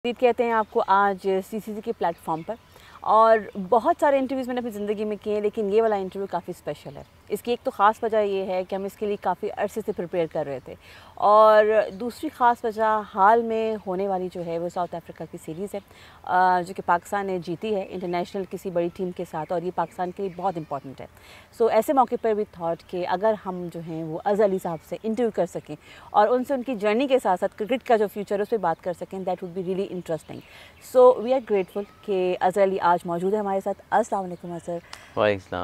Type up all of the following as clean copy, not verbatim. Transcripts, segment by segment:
जीत कहते हैं आपको आज सीसीसी के प्लेटफॉर्म पर। और बहुत सारे इंटरव्यूज़ मैंने अपनी ज़िंदगी में किए हैं, लेकिन ये वाला इंटरव्यू काफ़ी स्पेशल है। इसकी एक तो ख़ास वजह ये है कि हम इसके लिए काफ़ी अरसे से प्रिपेयर कर रहे थे, और दूसरी ख़ास वजह हाल में होने वाली जो है वो साउथ अफ्रीका की सीरीज़ है, जो कि पाकिस्तान ने जीती है इंटरनेशनल किसी बड़ी टीम के साथ, और ये पाकिस्तान के लिए बहुत इंपॉर्टेंट है। सो ऐसे मौके पर भी थॉट कि अगर हम जो हैं वो अज़हर अली साहब से इंटरव्यू कर सकें और उनसे उनकी जर्नी के साथ साथ क्रिकेट का जो फ्यूचर है उस पर बात कर सकें, that would be really interesting. So we are grateful कि अज़हर अली आज मौजूद है हमारे साथ। अस्सलाम वालेकुम Azhar.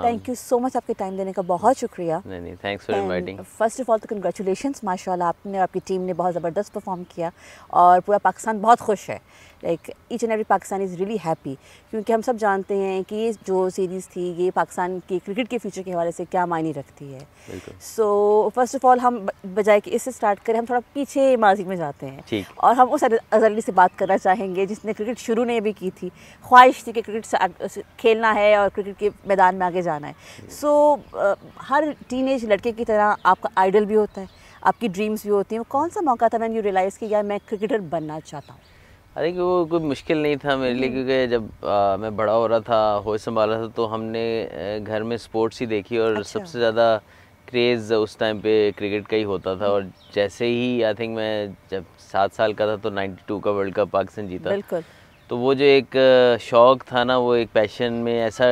Thank you so much, आपके टाइम देने का बहुत शुक्रिया। नहीं, thanks for inviting. First of all तो कंग्रेचुलेशंस, माशाल्लाह आपने और आपकी टीम ने बहुत ज़बरदस्त परफॉर्म किया और पूरा पाकिस्तान बहुत खुश है। Like each and every Pakistan is really happy, क्योंकि हम सब जानते हैं कि ये जो सीरीज़ थी ये पाकिस्तान के क्रिकेट के फ्यूचर के हवाले से क्या मायने रखती है। सो फर्स्ट ऑफ ऑल हम बजाय कि इससे स्टार्ट करें, हम थोड़ा पीछे माजी में जाते हैं और हम उस अज़हर अली से बात करना चाहेंगे जिसने क्रिकेट शुरू ने भी की थी, ख्वाहिश थी कि क्रिकेट खेलना है और क्रिकेट के मैदान में आगे जाना है। सो हर टीनेज लड़के की तरह आपका आइडल भी होता है, आपकी ड्रीम्स भी होती हैं। वो कौन सा मौका था व्हेन यू रियलाइज़ कि यार मैं क्रिकेटर बनना चाहता हूँ? अरे कि वो कोई मुश्किल नहीं था मेरे लिए, क्योंकि जब मैं बड़ा हो रहा था, होश संभाला था, तो हमने घर में स्पोर्ट्स ही देखी और सबसे ज़्यादा क्रेज़ उस टाइम पे क्रिकेट का ही होता था। और जैसे ही आई थिंक मैं जब 7 साल का था तो 92 का वर्ल्ड कप पाकिस्तान जीता। बिल्कुल। तो वो जो एक शौक़ था ना, वो एक पैशन में ऐसा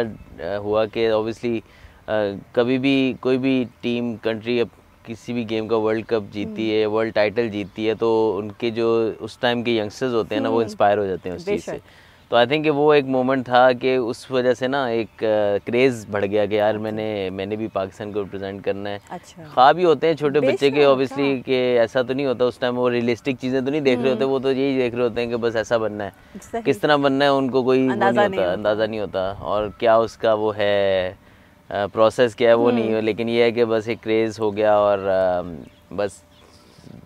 हुआ कि ऑब्वियसली कभी भी कोई भी टीम कंट्री अब किसी भी गेम का वर्ल्ड कप जीतती है, वर्ल्ड टाइटल जीतती है, तो उनके जो उस टाइम के यंगस्टर्स होते हैं ना, वो इंस्पायर हो जाते हैं उस चीज़ से। तो आई थिंक वो एक मोमेंट था कि उस वजह से ना एक क्रेज़ बढ़ गया कि यार मैंने भी पाकिस्तान को रिप्रेजेंट करना है। ख्वाब ही होते हैं छोटे बच्चे के ऑब्वियसली, कि ऐसा तो नहीं होता उस टाइम, वो रियलिस्टिक चीज़ें तो नहीं देख रहे होते, वो तो यही देख रहे होते हैं कि बस ऐसा बनना है। किस तरह बनना है उनको कोई अंदाज़ा नहीं होता, और क्या उसका वो है प्रोसेस क्या है वो नहीं है। लेकिन ये है कि बस एक क्रेज़ हो गया और बस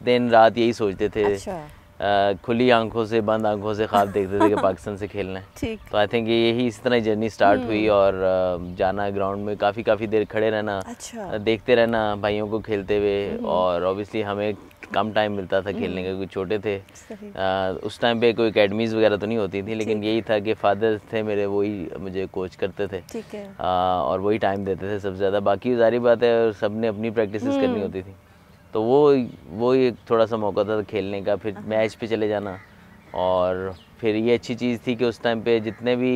दिन रात यही सोचते थे। खुली आंखों से बंद आंखों से ख्वाब देखते थे कि पाकिस्तान से खेलना है। तो आई थिंक यही इस तरह जर्नी स्टार्ट हुई, और जाना ग्राउंड में काफ़ी देर खड़े रहना, देखते रहना भाइयों को खेलते हुए। और ऑब्वियसली हमें कम टाइम मिलता था खेलने का, क्योंकि छोटे थे। उस टाइम पे कोई एकेडमीज़ वगैरह तो नहीं होती थी, लेकिन यही था कि फादर थे मेरे, वही मुझे कोच करते थे और वही टाइम देते थे सबसे ज़्यादा। बाकी जारी बात है सब ने अपनी प्रैक्टिसेस करनी होती थी, तो वो एक थोड़ा सा मौका था खेलने का। फिर मैच पे चले जाना, और फिर ये अच्छी चीज़ थी कि उस टाइम पे जितने भी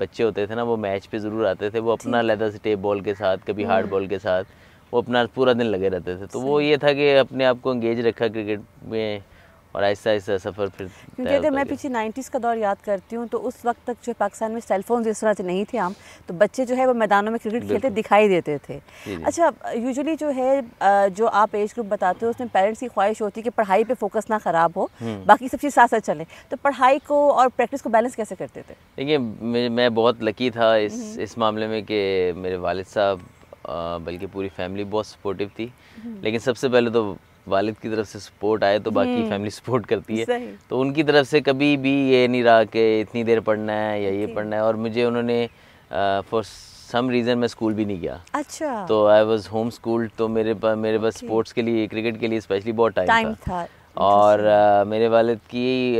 बच्चे होते थे ना, वो मैच पे ज़रूर आते थे। वो अपना लेदर से टेप बॉल के साथ, कभी हार्ड बॉल के साथ, वो अपना पूरा दिन लगे रहते थे। तो वो ये था कि अपने आप को एंगेज रखा क्रिकेट में, और ऐसा सफ़र फिर। क्योंकि अगर मैं पीछे 90s का दौर याद करती हूँ तो उस वक्त तक जो पाकिस्तान में सेलफोन इस तरह से नहीं थे आम, तो बच्चे जो है वो मैदानों में क्रिकेट खेलते दिखाई देते थे। अच्छा, यूजुअली जो है जो आप एज ग्रुप बताते हो उसमें पेरेंट्स की ख्वाहिश होती है कि पढ़ाई पे फोकस ना ख़राब हो, बाकी सब चीज़ साथ साथ चले, तो पढ़ाई को और प्रैक्टिस को बैलेंस कैसे करते थे? देखिए, मैं बहुत लकी था इस मामले में कि मेरे वालिद साहब बल्कि पूरी फैमिली बहुत सपोर्टिव थी। लेकिन सबसे पहले तो वालिद की तरफ से सपोर्ट आए तो बाकी फैमिली सपोर्ट करती है। तो उनकी तरफ से कभी भी ये नहीं रहा कि इतनी देर पढ़ना है या ये पढ़ना है। और मुझे उन्होंने फॉर सम रीज़न मैं स्कूल भी नहीं गया। अच्छा। तो आई वाज होम स्कूल, तो मेरे पास स्पोर्ट्स के लिए, क्रिकेट के लिए स्पेशली बहुत टाइम था। और मेरे वालिद की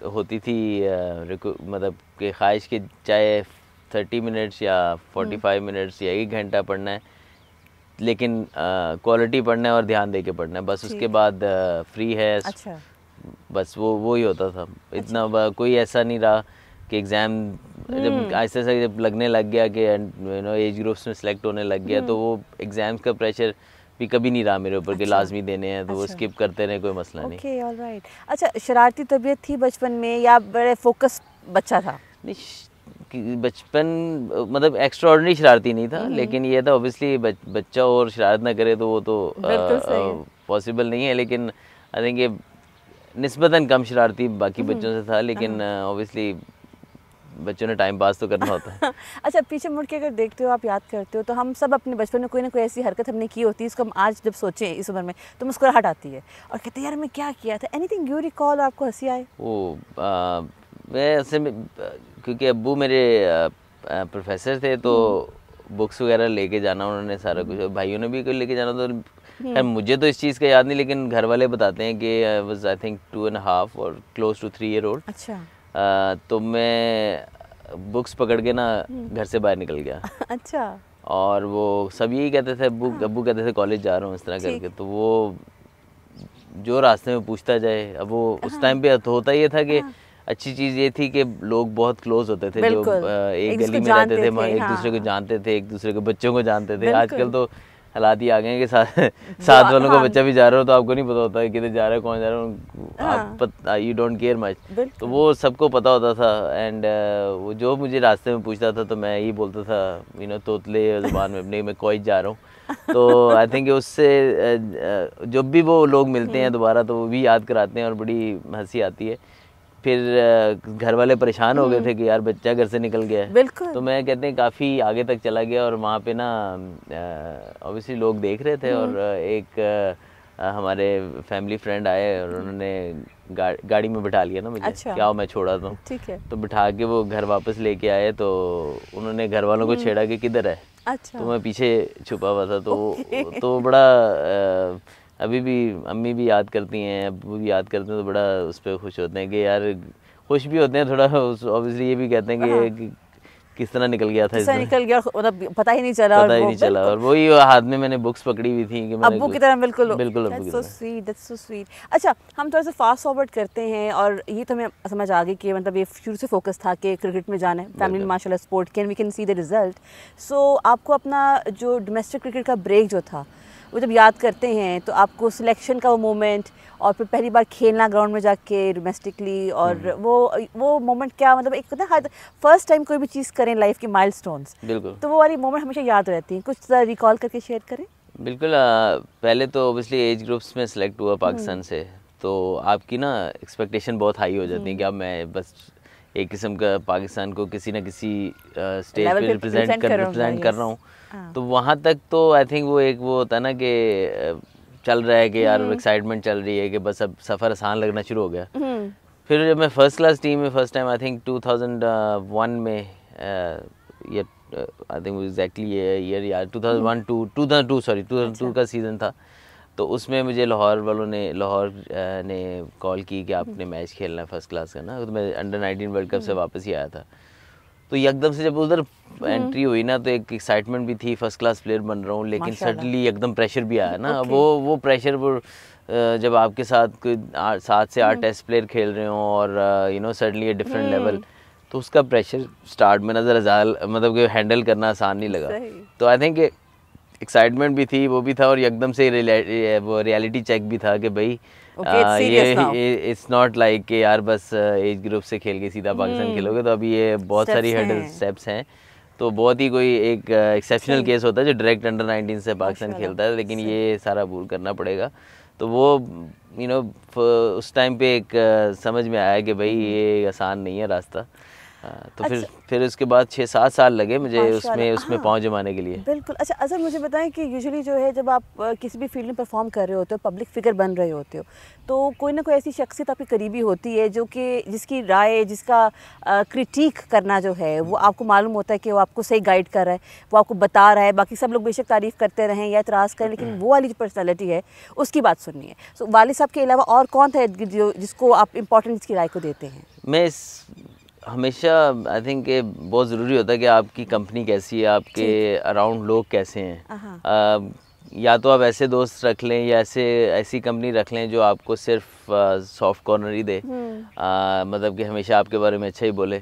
होती थी मतलब कि ख्वाहिश कि चाहे 30 मिनट्स या 45 मिनट्स या 1 घंटा पढ़ना है, लेकिन क्वालिटी पढ़ना है और ध्यान दे के पढ़ना है, बस उसके बाद फ्री है। बस वो ही होता था। इतना कोई ऐसा नहीं रहा कि एग्ज़ाम जब ऐसे जब लगने लग गया कि एज ग्रुप्स में सेलेक्ट होने लग गया, तो वो एग्ज़ाम्स का प्रेशर भी कभी नहीं रहा मेरे ऊपर कि लाजमी देने हैं, तो वो स्किप करते रहे, कोई मसला नहीं। Okay, alright. अच्छा, शरारती तबीयत थी बचपन में या बड़े फोकस बच्चा था? बचपन मतलब एक्स्ट्राऑर्डिनरी शरारती नहीं था, लेकिन ये था ऑब्वियसली बच्चा और शरारत ना करे तो वो तो पॉसिबल नहीं है। लेकिन आई थिंक ये निस्बतन कम शरारती बाकी बच्चों से था, लेकिन ऑब्वियसली बच्चों ने टाइम पास तो करना होता है। अच्छा, पीछे मुड़ के अगर देखते हो, आप याद करते हो, तो हम सब अपने बचपन में कोई ना कोई ऐसी हरकत हमने की होती है, इसको हम आज जब सोचें इस उम्र में तो मुस्कुराहट आती है और कहते हैं यार मैं क्या किया था। एनीथिंग यू रिकॉल, आपको हंसी आए? मैं ऐसे क्योंकि अब्बू मेरे प्रोफेसर थे, तो बुक्स वगैरह लेके जाना उन्होंने सारा कुछ, भाइयों ने भी लेके जाना, तो खैर मुझे तो इस चीज़ का याद नहीं, लेकिन घर वाले बताते हैं कि आई वाज आई थिंक 2.5 और क्लोज टू 3 ईयर ओल्ड। अच्छा। तो मैं बुक्स पकड़ के ना घर से बाहर निकल गया। अच्छा। और वो सब यही कहते थे, अब्बू कहते थे कॉलेज जा रहा हूँ इस तरह करके। तो वो जो रास्ते में पूछता जाए, अब वो उस टाइम पे तो होता ये था कि अच्छी चीज़ ये थी कि लोग बहुत क्लोज होते थे, जो एक गली में रहते थे, एक दूसरे को जानते थे, एक दूसरे के बच्चों को जानते थे। आजकल तो हालात ही आ गए हैं कि साथ वालों का बच्चा भी जा रहा हो तो आपको नहीं पता होता है किधर जा रहा है, कौन जा रहा है, आप यू डोंट केयर मच। तो वो सबको पता होता था। एंड वो जो मुझे रास्ते में पूछता था तो मैं यही बोलता था, यू नो, तोतले ज़बान में अपने, मैं कोई जा रहा हूँ। तो आई थिंक उससे जब भी वो लोग मिलते हैं दोबारा तो वो भी याद कराते हैं और बड़ी हंसी आती है। फिर घर वाले परेशान हो गए थे कि यार बच्चा घर से निकल गया है। बिल्कुल। तो मैं कहते हैं काफ़ी आगे तक चला गया और वहाँ पे ना ऑब्वियसली लोग देख रहे थे। और एक हमारे फैमिली फ्रेंड आए और उन्होंने गाड़ी में बिठा लिया ना मुझे। अच्छा। क्या मैं छोड़ा था, ठीक है। तो बिठा के वो घर वापस लेके आए। तो उन्होंने घर वालों को छेड़ा कि किधर है। अच्छा। तो मैं पीछे छुपा हुआ था। तो बड़ा अभी भी अम्मी भी याद करती हैं, अब्बू भी याद करते हैं, तो बड़ा उस पर खुश होते हैं कि यार, खुश भी होते हैं थोड़ा। ऑब्वियसली ये भी कहते हैं कि किस तरह निकल गया था, किस तरह निकल गया, मतलब पता ही नहीं चला। पता ही नहीं चला। और वही हाथ में मैंने बुक्स पकड़ी हुई थी कि मैंने अब्बू की तरह। बिल्कुल बिल्कुल अब्बू की तरह। That's so sweet. अच्छा, हम थोड़ा सा फास्ट फॉरवर्ड करते हैं और ये तो हमें समझ आ गई कि मतलब ये शुरू से फोकस था कि क्रिकेट में जाना है, फैमिली माशाल्लाह support can we can see the result. So आपको अपना जो डोमेस्टिक क्रिकेट का ब्रेक जो था वो जब याद करते हैं तो आपको सिलेक्शन का वो मोमेंट और फिर पहली बार खेलना ग्राउंड में जाके डोमेस्टिकली, और वो मोमेंट क्या, मतलब एक होता है फर्स्ट टाइम कोई भी चीज़ करें लाइफ के माइलस्टोन्स, बिल्कुल, तो वो वाली मोमेंट हमेशा याद रहती है। कुछ रिकॉल करके शेयर करें। बिल्कुल। पहले तो ओबियसली एज ग्रुप्स में सेलेक्ट हुआ पाकिस्तान से, तो आपकी ना एक्सपेक्टेशन बहुत हाई हो जाती है कि अब मैं बस एक किस्म का पाकिस्तान को किसी न किसी स्टेज पे रिप्रेजेंट कर रहा हूँ। तो वहाँ तक तो आई थिंक वो एक वो होता है ना कि चल रहा है कि यार एक्साइटमेंट चल रही है कि बस अब सफ़र आसान लगना शुरू हो गया। फिर जब मैं फर्स्ट क्लास टीम में फर्स्ट टाइम आई थिंक 2001 में ये आई थिंक एग्जैक्टली ये ईयर यार 2002 का सीज़न था। तो उसमें मुझे लाहौर ने कॉल की कि आपने मैच खेलना है फर्स्ट क्लास का ना। तो मैं अंडर 19 वर्ल्ड कप से वापस ही आया था। तो एकदम से जब उधर एंट्री हुई ना तो एक एक्साइटमेंट भी थी, फर्स्ट क्लास प्लेयर बन रहा हूँ, लेकिन सडनली एकदम प्रेशर भी आया ना। वो प्रेशर जब आपके साथ कोई 7 से 8 टेस्ट प्लेयर खेल रहे हो और you know suddenly a different level, तो उसका प्रेशर स्टार्ट में नज़र मतलब कि हैंडल करना आसान नहीं लगा। तो आई थिंक एक्साइटमेंट भी थी, वो भी था, और एकदम से वो रियलिटी चेक भी था कि भाई ये इट्स नॉट लाइक कि यार बस एज ग्रुप से खेल के सीधा पाकिस्तान खेलोगे। तो अभी ये बहुत सारी हर्डल स्टेप्स हैं। तो बहुत ही कोई एक एक्सेप्शनल केस होता है जो डायरेक्ट अंडर 19 से पाकिस्तान खेलता है, लेकिन ये सारा अबूर करना पड़ेगा। तो वो यू नो उस टाइम पे एक समझ में आया कि भाई ये आसान नहीं है रास्ता। तो फिर उसके बाद 6-7 साल लगे मुझे उसमें पहुंच जमाने के लिए। बिल्कुल। अच्छा अजहर, मुझे बताएं कि यूजुअली जो है जब आप किसी भी फील्ड में परफॉर्म कर रहे होते हो, पब्लिक फिगर बन रहे होते हो, तो कोई ना कोई ऐसी शख्सियत आपकी करीबी होती है जो कि जिसकी राय, जिसका क्रिटिक करना जो है वो आपको मालूम होता है कि वो आपको सही गाइड कर रहा है, वो आपको बता रहा है। बाकी सब लोग बेशक तारीफ़ करते रहें या एतराज़ करें, लेकिन वो वाली जो पर्सनैलिटी है उसकी बात सुननी है। सो वालिद साहब के अलावा और कौन था जिसको आप इम्पोर्टेंस की राय को देते हैं? मैं हमेशा आई थिंक बहुत ज़रूरी होता है कि आपकी कंपनी कैसी है, आपके अराउंड लोग कैसे हैं। या तो आप ऐसे दोस्त रख लें या ऐसी कंपनी रख लें जो आपको सिर्फ सॉफ्ट कॉर्नर ही दे, मतलब कि हमेशा आपके बारे में अच्छा ही बोले।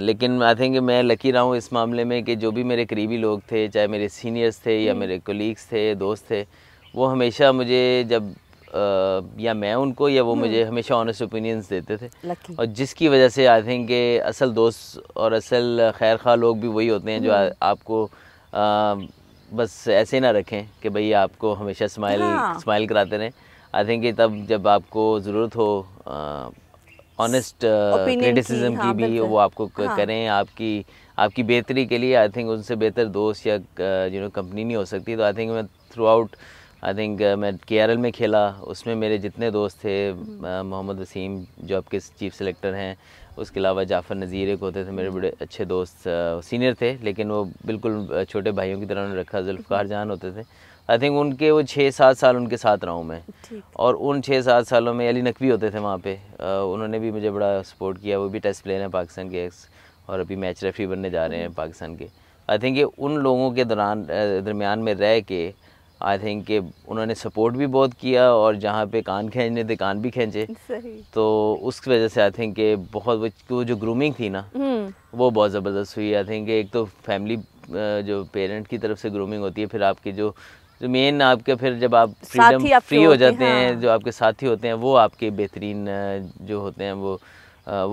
लेकिन आई थिंक मैं लकी रहा हूँ इस मामले में कि जो भी मेरे करीबी लोग थे, चाहे मेरे सीनियर्स थे या मेरे कोलीग्स थे, दोस्त थे, वो हमेशा मुझे जब या मैं उनको या वो मुझे हमेशा ऑनेस्ट ओपिनियंस देते थे। और जिसकी वजह से आई थिंक असल दोस्त और असल खैर खा लोग भी वही होते हैं जो आपको बस ऐसे ना रखें कि भाई आपको हमेशा स्माइल कराते रहें। आई थिंक तब जब आपको ज़रूरत हो ऑनेस्ट क्रिटिसिज्म की भी वो आपको करें आपकी बेहतरी के लिए। आई थिंक उनसे बेहतर दोस्त या कंपनी नहीं हो सकती। तो आई थिंक मैं थ्रू आउट मैं KRL में खेला, उसमें मेरे जितने दोस्त थे, मोहम्मद वसीम जो आपके चीफ सेलेक्टर हैं, उसके अलावा जाफ़र नज़ीर एक होते थे मेरे बड़े अच्छे दोस्त, सीनियर थे लेकिन वो बिल्कुल छोटे भाइयों की तरह उन्होंने रखा, जुल्फ़कार जान होते थे, आई थिंक उनके वो 6-7 साल उनके साथ रहा हूँ मैं। ठीक। और उन 6-7 सालों में अली नकवी होते थे वहाँ पे, उन्होंने भी मुझे बड़ा सपोर्ट किया। वो भी टेस्ट प्लेयर हैं पाकिस्तान के एक्स, और अभी मैच रेफरी बनने जा रहे हैं पाकिस्तान के। आई थिंक ये उन लोगों के दरमियान में रह के आई थिंक कि उन्होंने सपोर्ट भी बहुत किया, और जहाँ पे कान खींचने थे कान भी खींचे। तो उस वजह से आई थिंक कि बहुत वो जो ग्रूमिंग थी ना वो बहुत ज़बरदस्त हुई। आई थिंक एक तो फैमिली जो पेरेंट की तरफ से ग्रूमिंग होती है, फिर आपके जो मेन आपके फिर जब आप फ्री हो जाते हैं, जो आपके साथी होते हैं वो आपके बेहतरीन जो होते हैं वो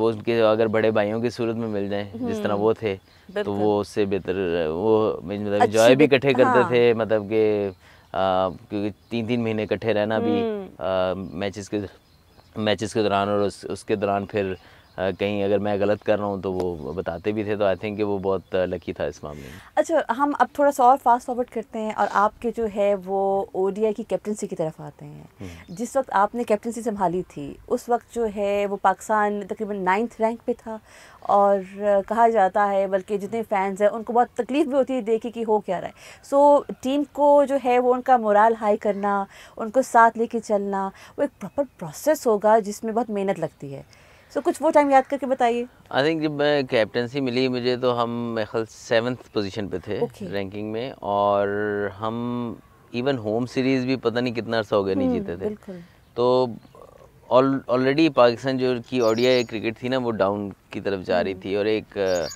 उनके अगर बड़े भाइयों की सूरत में मिल जाएं जिस तरह वो थे, तो वो उससे बेहतर वो मतलब एंजॉय भी इकट्ठे करते थे, मतलब कि क्योंकि 3-3 महीने इकट्ठे रहना भी मैचेस के दौरान, और उसके दौरान फिर कहीं अगर मैं गलत कर रहा हूँ तो वो बताते भी थे। तो आई थिंक कि वो बहुत लकी था इस मामले में। अच्छा, हम अब थोड़ा सा और फास्ट फॉरवर्ड करते हैं और आपके जो है वो ओडीआई की कैप्टनसी की तरफ आते हैं। जिस वक्त आपने कैप्टनसी संभाली थी उस वक्त जो है वो पाकिस्तान तकरीबन 9th रैंक पे था, और कहा जाता है बल्कि जितने फैंस हैं उनको बहुत तकलीफ भी होती है देखी कि हो क्या रहा है। सो टीम को जो है वो उनका मोराल हाई करना, उनको साथ लेके चलना, वो एक प्रॉपर प्रोसेस होगा जिसमें बहुत मेहनत लगती है। सो कुछ वो टाइम याद करके बताइए। आई थिंक जब मैं कैप्टनसी मिली मुझे तो हम मेरे ख्याल 7th पोजीशन पे थे रैंकिंग में, और हम इवन होम सीरीज़ भी पता नहीं कितना अर्सा हो गया नहीं जीते थे। तो ऑलरेडी पाकिस्तान जो की ओडीआई क्रिकेट थी ना वो डाउन की तरफ जा रही थी, और एक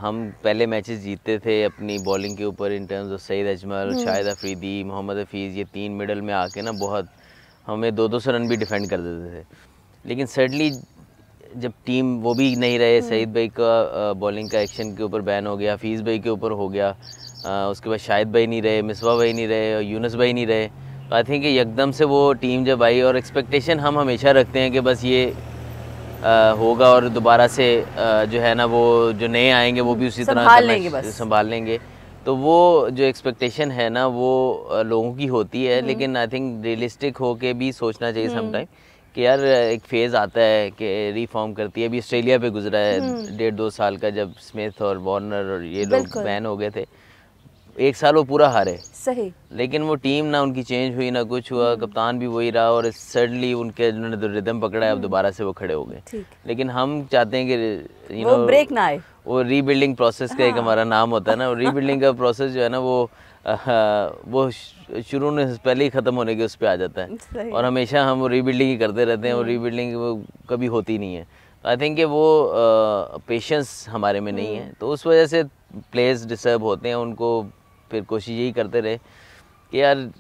हम पहले मैचेस जीतते थे अपनी बॉलिंग के ऊपर in terms of Saeed Ajmal, Shahid Afridi, Mohammad Hafeez, ये 3 मिडल में आके ना बहुत हमें 200 रन भी डिफेंड कर देते थे। लेकिन सडनली जब टीम वो भी नहीं रहे, सईद भाई का बॉलिंग का एक्शन के ऊपर बैन हो गया, हफीज़ भाई के ऊपर हो गया, उसके बाद शाहिद भाई नहीं रहे, मिसबा भाई नहीं रहे, और यूनुस भाई नहीं रहे। तो आई थिंक एकदम से वो टीम जब आई, और एक्सपेक्टेशन हम हमेशा रखते हैं कि बस ये होगा और दोबारा से जो है ना वो जो नए आएंगे वो भी उसी तरह संभाल लेंगे। तो वो जो एक्सपेक्टेशन है ना वो लोगों की होती है, लेकिन आई थिंक रियलिस्टिक होके भी सोचना चाहिए समटाइम कि यार एक फेज़ आता है कि रीफॉर्म करती है। अभी ऑस्ट्रेलिया पे गुजरा है 1.5-2 साल का, जब स्मिथ और वार्नर और ये लोग बैन हो गए थे, 1 साल वो पूरा हारे। सही। लेकिन वो टीम ना उनकी चेंज हुई ना कुछ हुआ, कप्तान भी वही रहा, और सडनली उनके उन्होंने तो रिदम पकड़ा है, अब दोबारा से वो खड़े हो गए। लेकिन हम चाहते हैं कि वो ब्रेक ना आए, वो रीबिल्डिंग प्रोसेस का एक हमारा नाम होता है ना, रीबिल्डिंग का प्रोसेस जो है ना वो शुरू में पहले ही ख़त्म होने के उस पर आ जाता है, और हमेशा हम रीबिल्डिंग ही करते रहते हैं, और रीबिल्डिंग वो कभी होती नहीं है। आई थिंक कि वो पेशेंस हमारे में नहीं है, तो उस वजह से प्लेयर्स डिस्टर्ब होते हैं। उनको फिर कोशिश यही करते रहे कि यार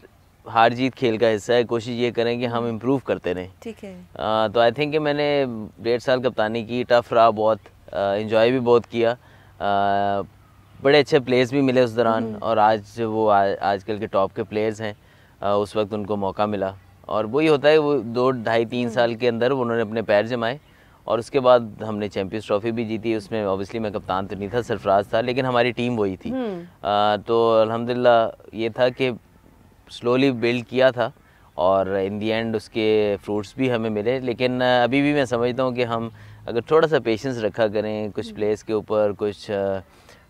हार जीत खेल का हिस्सा है, कोशिश ये करें कि हम इम्प्रूव करते रहें। ठीक है। तो आई थिंक कि मैंने 1.5 साल कप्तानी की, टफ रहा बहुत, एंजॉय भी बहुत किया, बड़े अच्छे प्लेयर्स भी मिले उस दौरान, और आज वो आजकल के टॉप के प्लेयर्स हैं, उस वक्त उनको मौका मिला, और वही होता है वो 2-2.5-3 साल के अंदर उन्होंने अपने पैर जमाए, और उसके बाद हमने चैंपियंस ट्रॉफी भी जीती। उसमें ऑब्वियसली मैं कप्तान तो नहीं था, सरफराज था, लेकिन हमारी टीम वही थी। तो अल्हम्दुलिल्लाह ये था कि स्लोली बिल्ड किया था, और इन दी एंड उसके फ्रूट्स भी हमें मिले। लेकिन अभी भी मैं समझता हूँ कि हम अगर थोड़ा सा पेशेंस रखा करें कुछ प्लेयर्स के ऊपर, कुछ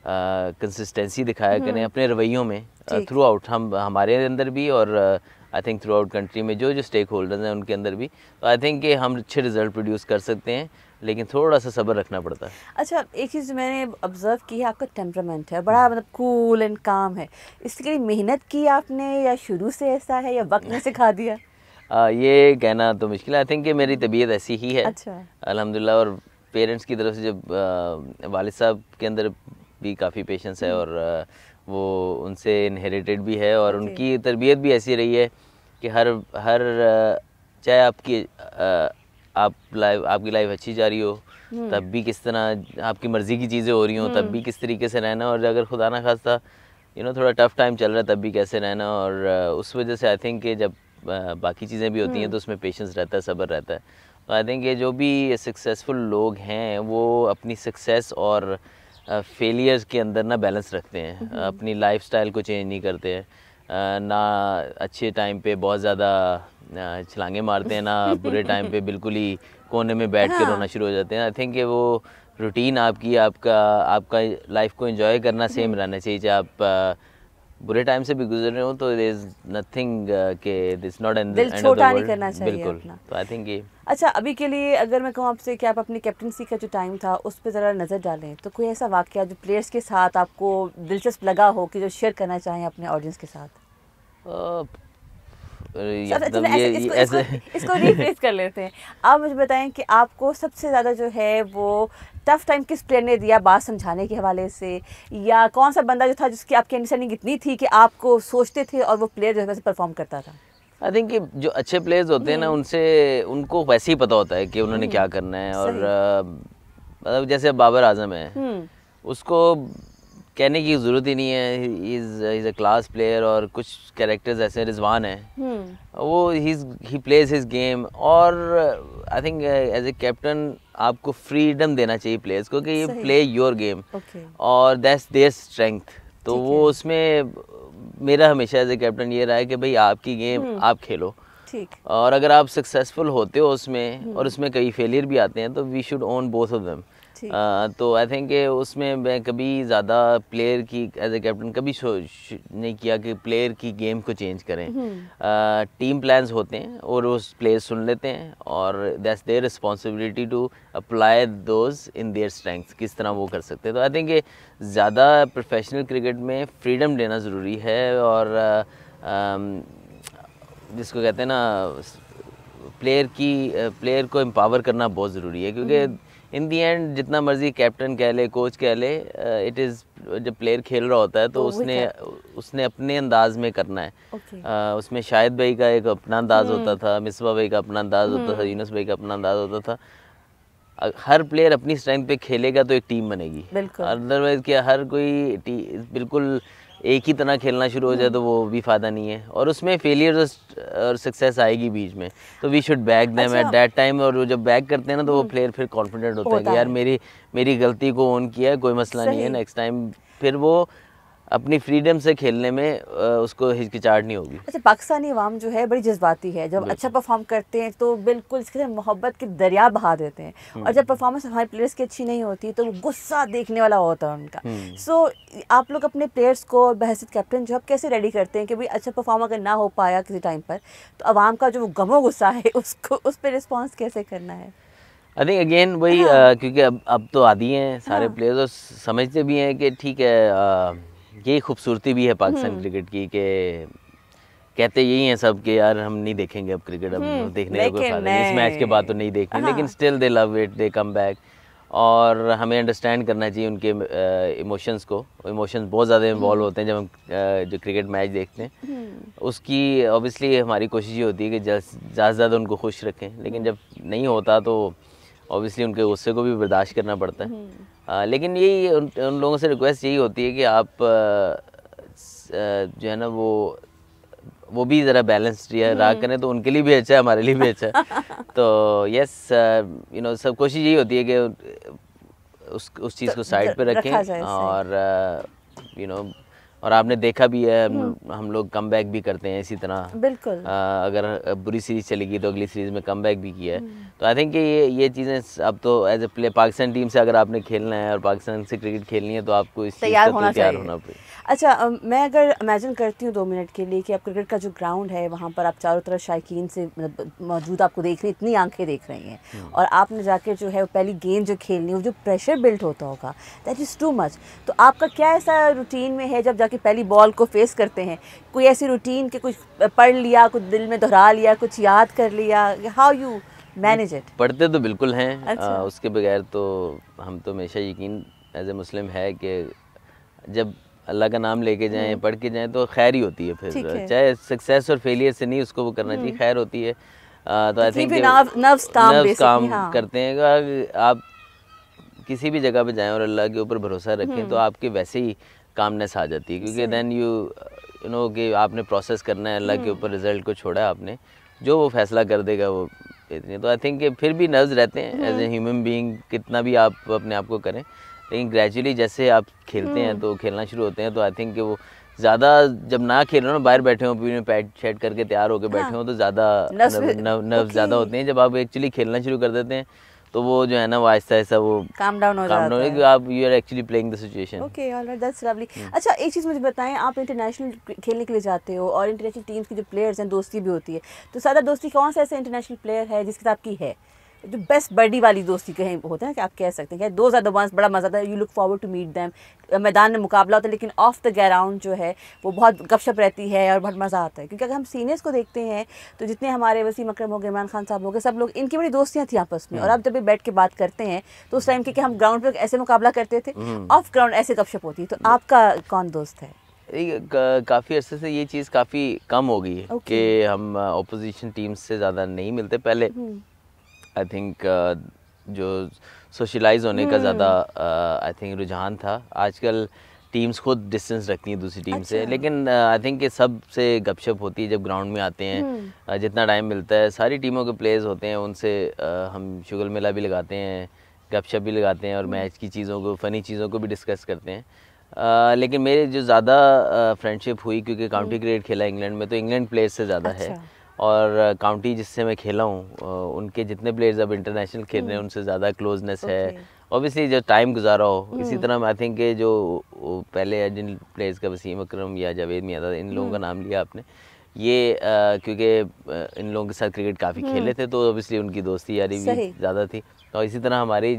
कंसिस्टेंसी दिखाया करें अपने रवैयों में थ्रू आउट, हम हमारे अंदर भी, और I think through out country में जो स्टेक होल्डर्स हैं उनके अंदर भी, तो आई थिंक कि हम अच्छे रिजल्ट प्रोड्यूस कर सकते हैं, लेकिन थोड़ा सा सब्र रखना पड़ता है। अच्छा, एक चीज़ मैंने ऑब्जर्व की है, आपका टेम्परामेंट है बड़ा मतलब कूल एंड काम है, इसके लिए मेहनत की आपने या शुरू से ऐसा है या वक्त ने सिखा दिया? ये कहना तो मुश्किल है। आई थिंक कि मेरी तबीयत ऐसी ही है। अच्छा। अल्हम्दुलिल्लाह, और पेरेंट्स की तरफ से जब वालिद साहब के अंदर भी काफ़ी पेशेंस है, और वो उनसे इनहेरिटेड भी है, और उनकी तरबियत भी ऐसी रही है कि हर चाहे आपकी लाइफ अच्छी जा रही हो तब भी किस तरह आपकी मर्ज़ी की चीज़ें हो रही हो तब भी किस तरीके से रहना, और अगर खुदा ना खास्ता थोड़ा टफ टाइम चल रहा है तब भी कैसे रहना। और उस वजह से आई थिंक कि जब बाकी चीज़ें भी होती हैं तो उसमें पेशेंस रहता है, सब्र रहता है। तो आई थिंक ये जो भी सक्सेसफुल लोग हैं वो अपनी सक्सेस और फेलियर्स के अंदर ना बैलेंस रखते हैं, अपनी लाइफस्टाइल को चेंज नहीं करते हैं, ना अच्छे टाइम पे बहुत ज़्यादा छलांगे मारते हैं, ना बुरे टाइम पे बिल्कुल ही कोने में बैठ के रोना शुरू हो जाते हैं। आई थिंक कि वो रूटीन आपका लाइफ को एंजॉय करना सेम रहना चाहिए, चाहे आप बुरे टाइम से भी गुजर रहे हो तो देयर इज नथिंग के दिस नॉट एंड दिल छोटा नहीं करना चाहिए बिल्कुल अपना। तो आई थिंक ये अच्छा, अभी के लिए अगर मैं कहूँ आपसे कि आप अपनी कैप्टनसी का जो टाइम था उस पर ज़रा नज़र डालें, तो कोई ऐसा वाक़या जो प्लेयर्स के साथ आपको दिलचस्प लगा हो कि जो शेयर करना चाहें अपने ऑडियंस के साथ? एकदम इसको, ऐसे इसको रिफ्रेश कर लेते हैं। आप मुझे बताएं कि आपको सबसे ज़्यादा जो है वो टफ टाइम किस प्लेयर ने दिया, बात समझाने के हवाले से, या कौन सा बंदा जो था जिसकी आपकी अंडरस्टैंडिंग इतनी थी कि आपको सोचते थे और वो प्लेयर जो है वैसे परफॉर्म करता था? आई थिंक कि जो अच्छे प्लेयर्स होते हैं ना उनसे उनको वैसे ही पता होता है कि उन्होंने क्या करना है। और मतलब जैसे बाबर आजम है, उसको कहने की ज़रूरत ही नहीं है, he is a class player. और कुछ कैरेक्टर्स ऐसे रिजवान है, वो ही प्लेज हिज गेम। और I think as a captain आपको फ्रीडम देना चाहिए प्लेयर्स को कि ये प्ले योर गेम और दैट्स देयर स्ट्रेंथ। तो वो उसमें मेरा हमेशा एज ए कैप्टन ये रहा है कि भाई आपकी गेम आप खेलो, और अगर आप सक्सेसफुल होते हो उसमें और उसमें कई फेलियर भी आते हैं तो we should own both of them. तो आई थिंक उसमें मैं कभी ज़्यादा प्लेयर की एज ए कैप्टन कभी नहीं किया कि प्लेयर की गेम को चेंज करें। टीम प्लान्स होते हैं और उस प्लेयर सुन लेते हैं और that's their responsibility to apply those in their strengths, किस तरह वो कर सकते हैं। तो आई थिंक ये ज़्यादा प्रोफेशनल क्रिकेट में फ्रीडम देना ज़रूरी है, और जिसको कहते हैं ना प्लेयर को एम्पावर करना बहुत ज़रूरी है, क्योंकि इन दी एंड जितना मर्जी कैप्टन कह ले, कोच कह ले, इट इज़ जब प्लेयर खेल रहा होता है तो उसने अपने अंदाज में करना है। उसमें शाहिद भाई का एक अपना अंदाज होता था, मिसबा भाई का अपना अंदाज होता था, यूनुस भाई का अपना अंदाज होता था। हर प्लेयर अपनी स्ट्रेंथ पे खेलेगा तो एक टीम बनेगी, अदरवाइज क्या हर कोई बिल्कुल एक ही तरह खेलना शुरू हो जाए तो वो भी फ़ायदा नहीं है, और उसमें फेलियर्स और सक्सेस आएगी बीच में। तो we should back them at that time, और वो जब बैक करते हैं ना तो वो प्लेयर फिर कॉन्फिडेंट होता है कि यार मेरी गलती को ओन किया है, कोई मसला नहीं है, नेक्स्ट टाइम फिर वो अपनी फ्रीडम से खेलने में उसको हिचकिचाहट नहीं होगी। अच्छा, पाकिस्तानी अवाम जो है बड़ी जज्बाती है, जब अच्छा परफॉर्म करते हैं तो बिल्कुल इसके साथ मोहब्बत के दरिया बहा देते हैं, और जब परफॉर्मेंस हमारे प्लेयर्स की अच्छी नहीं होती तो वो गुस्सा देखने वाला होता है उनका। सो आप लोग अपने प्लेयर्स को बहैसियत कैप्टन जो आप कैसे रेडी करते हैं कि भाई अच्छा परफॉर्म अगर ना हो पाया किसी टाइम पर तो अवाम का जो गमो गुस्सा है उसको उस पर रिस्पॉन्स कैसे करना है? आई थिंक अगेन वही क्योंकि अब तो आदी हैं सारे प्लेयर्स और समझते भी हैं कि ठीक है, ये खूबसूरती भी है पाकिस्तान क्रिकेट की कि कहते यही हैं सब कि यार हम नहीं देखेंगे अब क्रिकेट, अब देखने का कोई फायदा नहीं, इस मैच के बाद तो नहीं देखनी, लेकिन still they love it, they come back. और हमें अंडरस्टैंड करना चाहिए उनके इमोशंस को। इमोशंस बहुत ज़्यादा इन्वॉल्व होते हैं जब हम जो क्रिकेट मैच देखते हैं। उसकी ऑब्वियसली हमारी कोशिश ये होती है कि ज़्यादा से ज़्यादा उनको खुश रखें, लेकिन जब नहीं होता तो ऑब्वियसली उनके गुस्से को भी बर्दाश्त करना पड़ता है। लेकिन यही उन लोगों से रिक्वेस्ट यही होती है कि आप जो है ना वो भी ज़रा बैलेंस रहा करें तो उनके लिए भी अच्छा है, हमारे लिए भी अच्छा है। तो यस सब कोशिश यही होती है कि उस चीज़ को साइड पे रखें, और और आपने देखा भी है हम लोग कम बैक भी करते हैं इसी तरह। बिल्कुल। अगर बुरी सीरीज चलेगी तो अगली सीरीज में कम बैक भी किया है। तो आई थिंक ये चीज़ें अब तो as a play Pakistan team से अगर आपने खेलना है और पाकिस्तान से क्रिकेट खेलनी है तो आपको इस चीज़ का तो तैयार होना पड़ेगा। अच्छा, मैं अगर इमेजिन करती हूँ 2 मिनट के लिए कि आप क्रिकेट का जो ग्राउंड है वहाँ पर आप चारों तरफ शायकीन से मतलब मौजूद आपको देख रही, इतनी आंखें देख रही हैं, और आपने जाकर जो है वो पहली गेंद जो खेलनी है, वो जो प्रेशर बिल्ट होता होगा दैट इज़ टू मच। तो आपका क्या ऐसा रूटीन में है जब जाके पहली बॉल को फेस करते हैं? कोई ऐसी रूटीन कि कुछ पढ़ लिया, कुछ दिल में दोहरा लिया, कुछ याद कर लिया, हाउ यू मैनेज इट? पढ़ते तो बिल्कुल हैं। अच्छा। उसके बगैर तो हम तो हमेशा यकीन एज ए मुस्लिम है कि जब अल्लाह का नाम लेके जाएं, पढ़ के जाएं तो खैर ही होती है। फिर चाहे सक्सेस और फेलियर से नहीं उसको वो करना चाहिए, खैर होती है। तो आई थिंक नर्व्स काम करते हैं। आप किसी भी जगह पे जाएं और अल्लाह के ऊपर भरोसा रखें तो आपके वैसे ही कामनेस आ जाती है, क्योंकि देन यू नो कि आपने प्रोसेस करना है, अल्लाह के ऊपर रिजल्ट को छोड़ा है आपने, जो वो फैसला कर देगा वो इतनी। तो आई थिंक फिर भी नर्व्स रहते हैं एज ए ह्यूमन बीइंग, कितना भी आप अपने आप को करें, लेकिन ग्रेजुअली जैसे आप खेलते हैं तो खेलना शुरू होते हैं तो आई थिंक कि वो ज़्यादा जब ना खेल रहे हो ना, बाहर बैठे हो, पीने पैड शेड करके तैयार होकर बैठे हो तो ज़्यादा नर्व ज़्यादा होते हैं। जब आप एक्चुअली खेलना शुरू कर देते हैं तो वो जो है ना वो आहिस्ता आहिस्ता वो काम डाउन हो जाता है कि आप you are actually playing the situation. Okay, alright, that's lovely. अच्छा, एक चीज़ मुझे बताएं, आप इंटरनेशनल खेलने के लिए जाते हो और इंटरनेशनल टीम्स की जो प्लेयर्स हैं दोस्ती भी होती है, तो ज़्यादा दोस्ती कौन सा ऐसा इंटरनेशनल प्लेयर है जिसके साथ आपकी है जो बेस्ट बडी वाली दोस्ती कहीं होते हैं कि आप कह सकते हैं दो ज़्यादा वंस बड़ा मज़ा आता है, you look forward to meet them, मैदान में मुकाबला होता है लेकिन ऑफ द ग्राउंड जो है वो बहुत गपशप रहती है और बहुत मज़ा आता है? क्योंकि अगर हम सीनियर्स को देखते हैं तो जितने हमारे वसीम अकरम हो गए, इमरान खान साहब हो गए, सब लोग इनकी बड़ी दोस्तियाँ थी आपस में, और अब जब भी बैठ के बात करते हैं तो उस टाइम के हम ग्राउंड पर ऐसे मुकाबला करते थे, ऑफ ग्राउंड ऐसे गपशप होती है, तो आपका कौन दोस्त है? काफ़ी अरसे से ये चीज़ काफ़ी कम हो गई है कि हम अपोजिशन टीम्स से ज़्यादा नहीं मिलते। पहले आई थिंक जो सोशलाइज होने का ज़्यादा आई थिंक रुझान था। आजकल टीम्स खुद डिस्टेंस रखती हैं दूसरी टीम से, लेकिन आई थिंक ये सब से गपशप होती है जब ग्राउंड में आते हैं। जितना टाइम मिलता है सारी टीमों के प्लेयर्स होते हैं, उनसे हम शुगल मेला भी लगाते हैं, गपशप भी लगाते हैं और मैच की चीज़ों को, फ़नी चीज़ों को भी डिस्कस करते हैं। लेकिन मेरे जो ज़्यादा फ्रेंडशिप हुई, क्योंकि काउंटी क्रिकेट खेला इंग्लैंड में, तो इंग्लैंड प्लेयर्स से ज़्यादा है, और काउंटी जिससे मैं खेला हूँ उनके जितने प्लेयर्स अब इंटरनेशनल खेल रहे हैं उनसे ज़्यादा क्लोजनेस है। ऑब्वियसली जो टाइम गुजारा हो, इसी तरह आई थिंक के जो पहले जिन प्लेयर्स का, वसीम अकरम या जावेद मियां, इन लोगों का नाम लिया आपने, ये क्योंकि इन लोगों के साथ क्रिकेट काफ़ी खेले थे तो ऑब्वियसली उनकी दोस्ती यारी भी ज़्यादा थी। और इसी तरह हमारी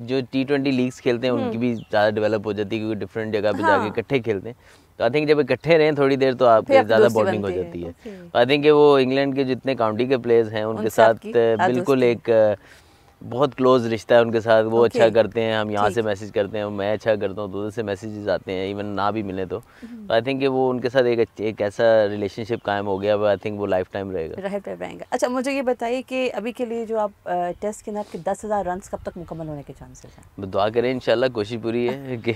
जो T20 लीग्स खेलते हैं उनकी भी ज़्यादा डेवलप हो जाती है, क्योंकि डिफरेंट जगह पे जाके इकट्ठे खेलते हैं। तो आई थिंक जब इकट्ठे रहें थोड़ी देर तो आप ज़्यादा बॉन्डिंग हो जाती है। तो आई थिंक वो इंग्लैंड के जितने काउंटी के प्लेयर्स हैं उनके साथ बिल्कुल एक बहुत क्लोज रिश्ता है उनके साथ। वो अच्छा करते हैं, हम यहाँ से मैसेज करते हैं, मैं अच्छा करता हूँ तो उधर से मैसेजेस आते हैं, इवन ना भी मिले तो। आई थिंक वो उनके साथ एक ऐसा रिलेशनशिप कायम हो गया, आई थिंक वो लाइफ टाइम रहेगा। अच्छा, मुझे ये बताइए कि अभी के लिए जो आप टेस्ट के अंदर आपके 10,000 रन कब तक मुकम्मल होने के चांसेस हैं? दुआ करें, इंशाल्लाह कोशिश पूरी है कि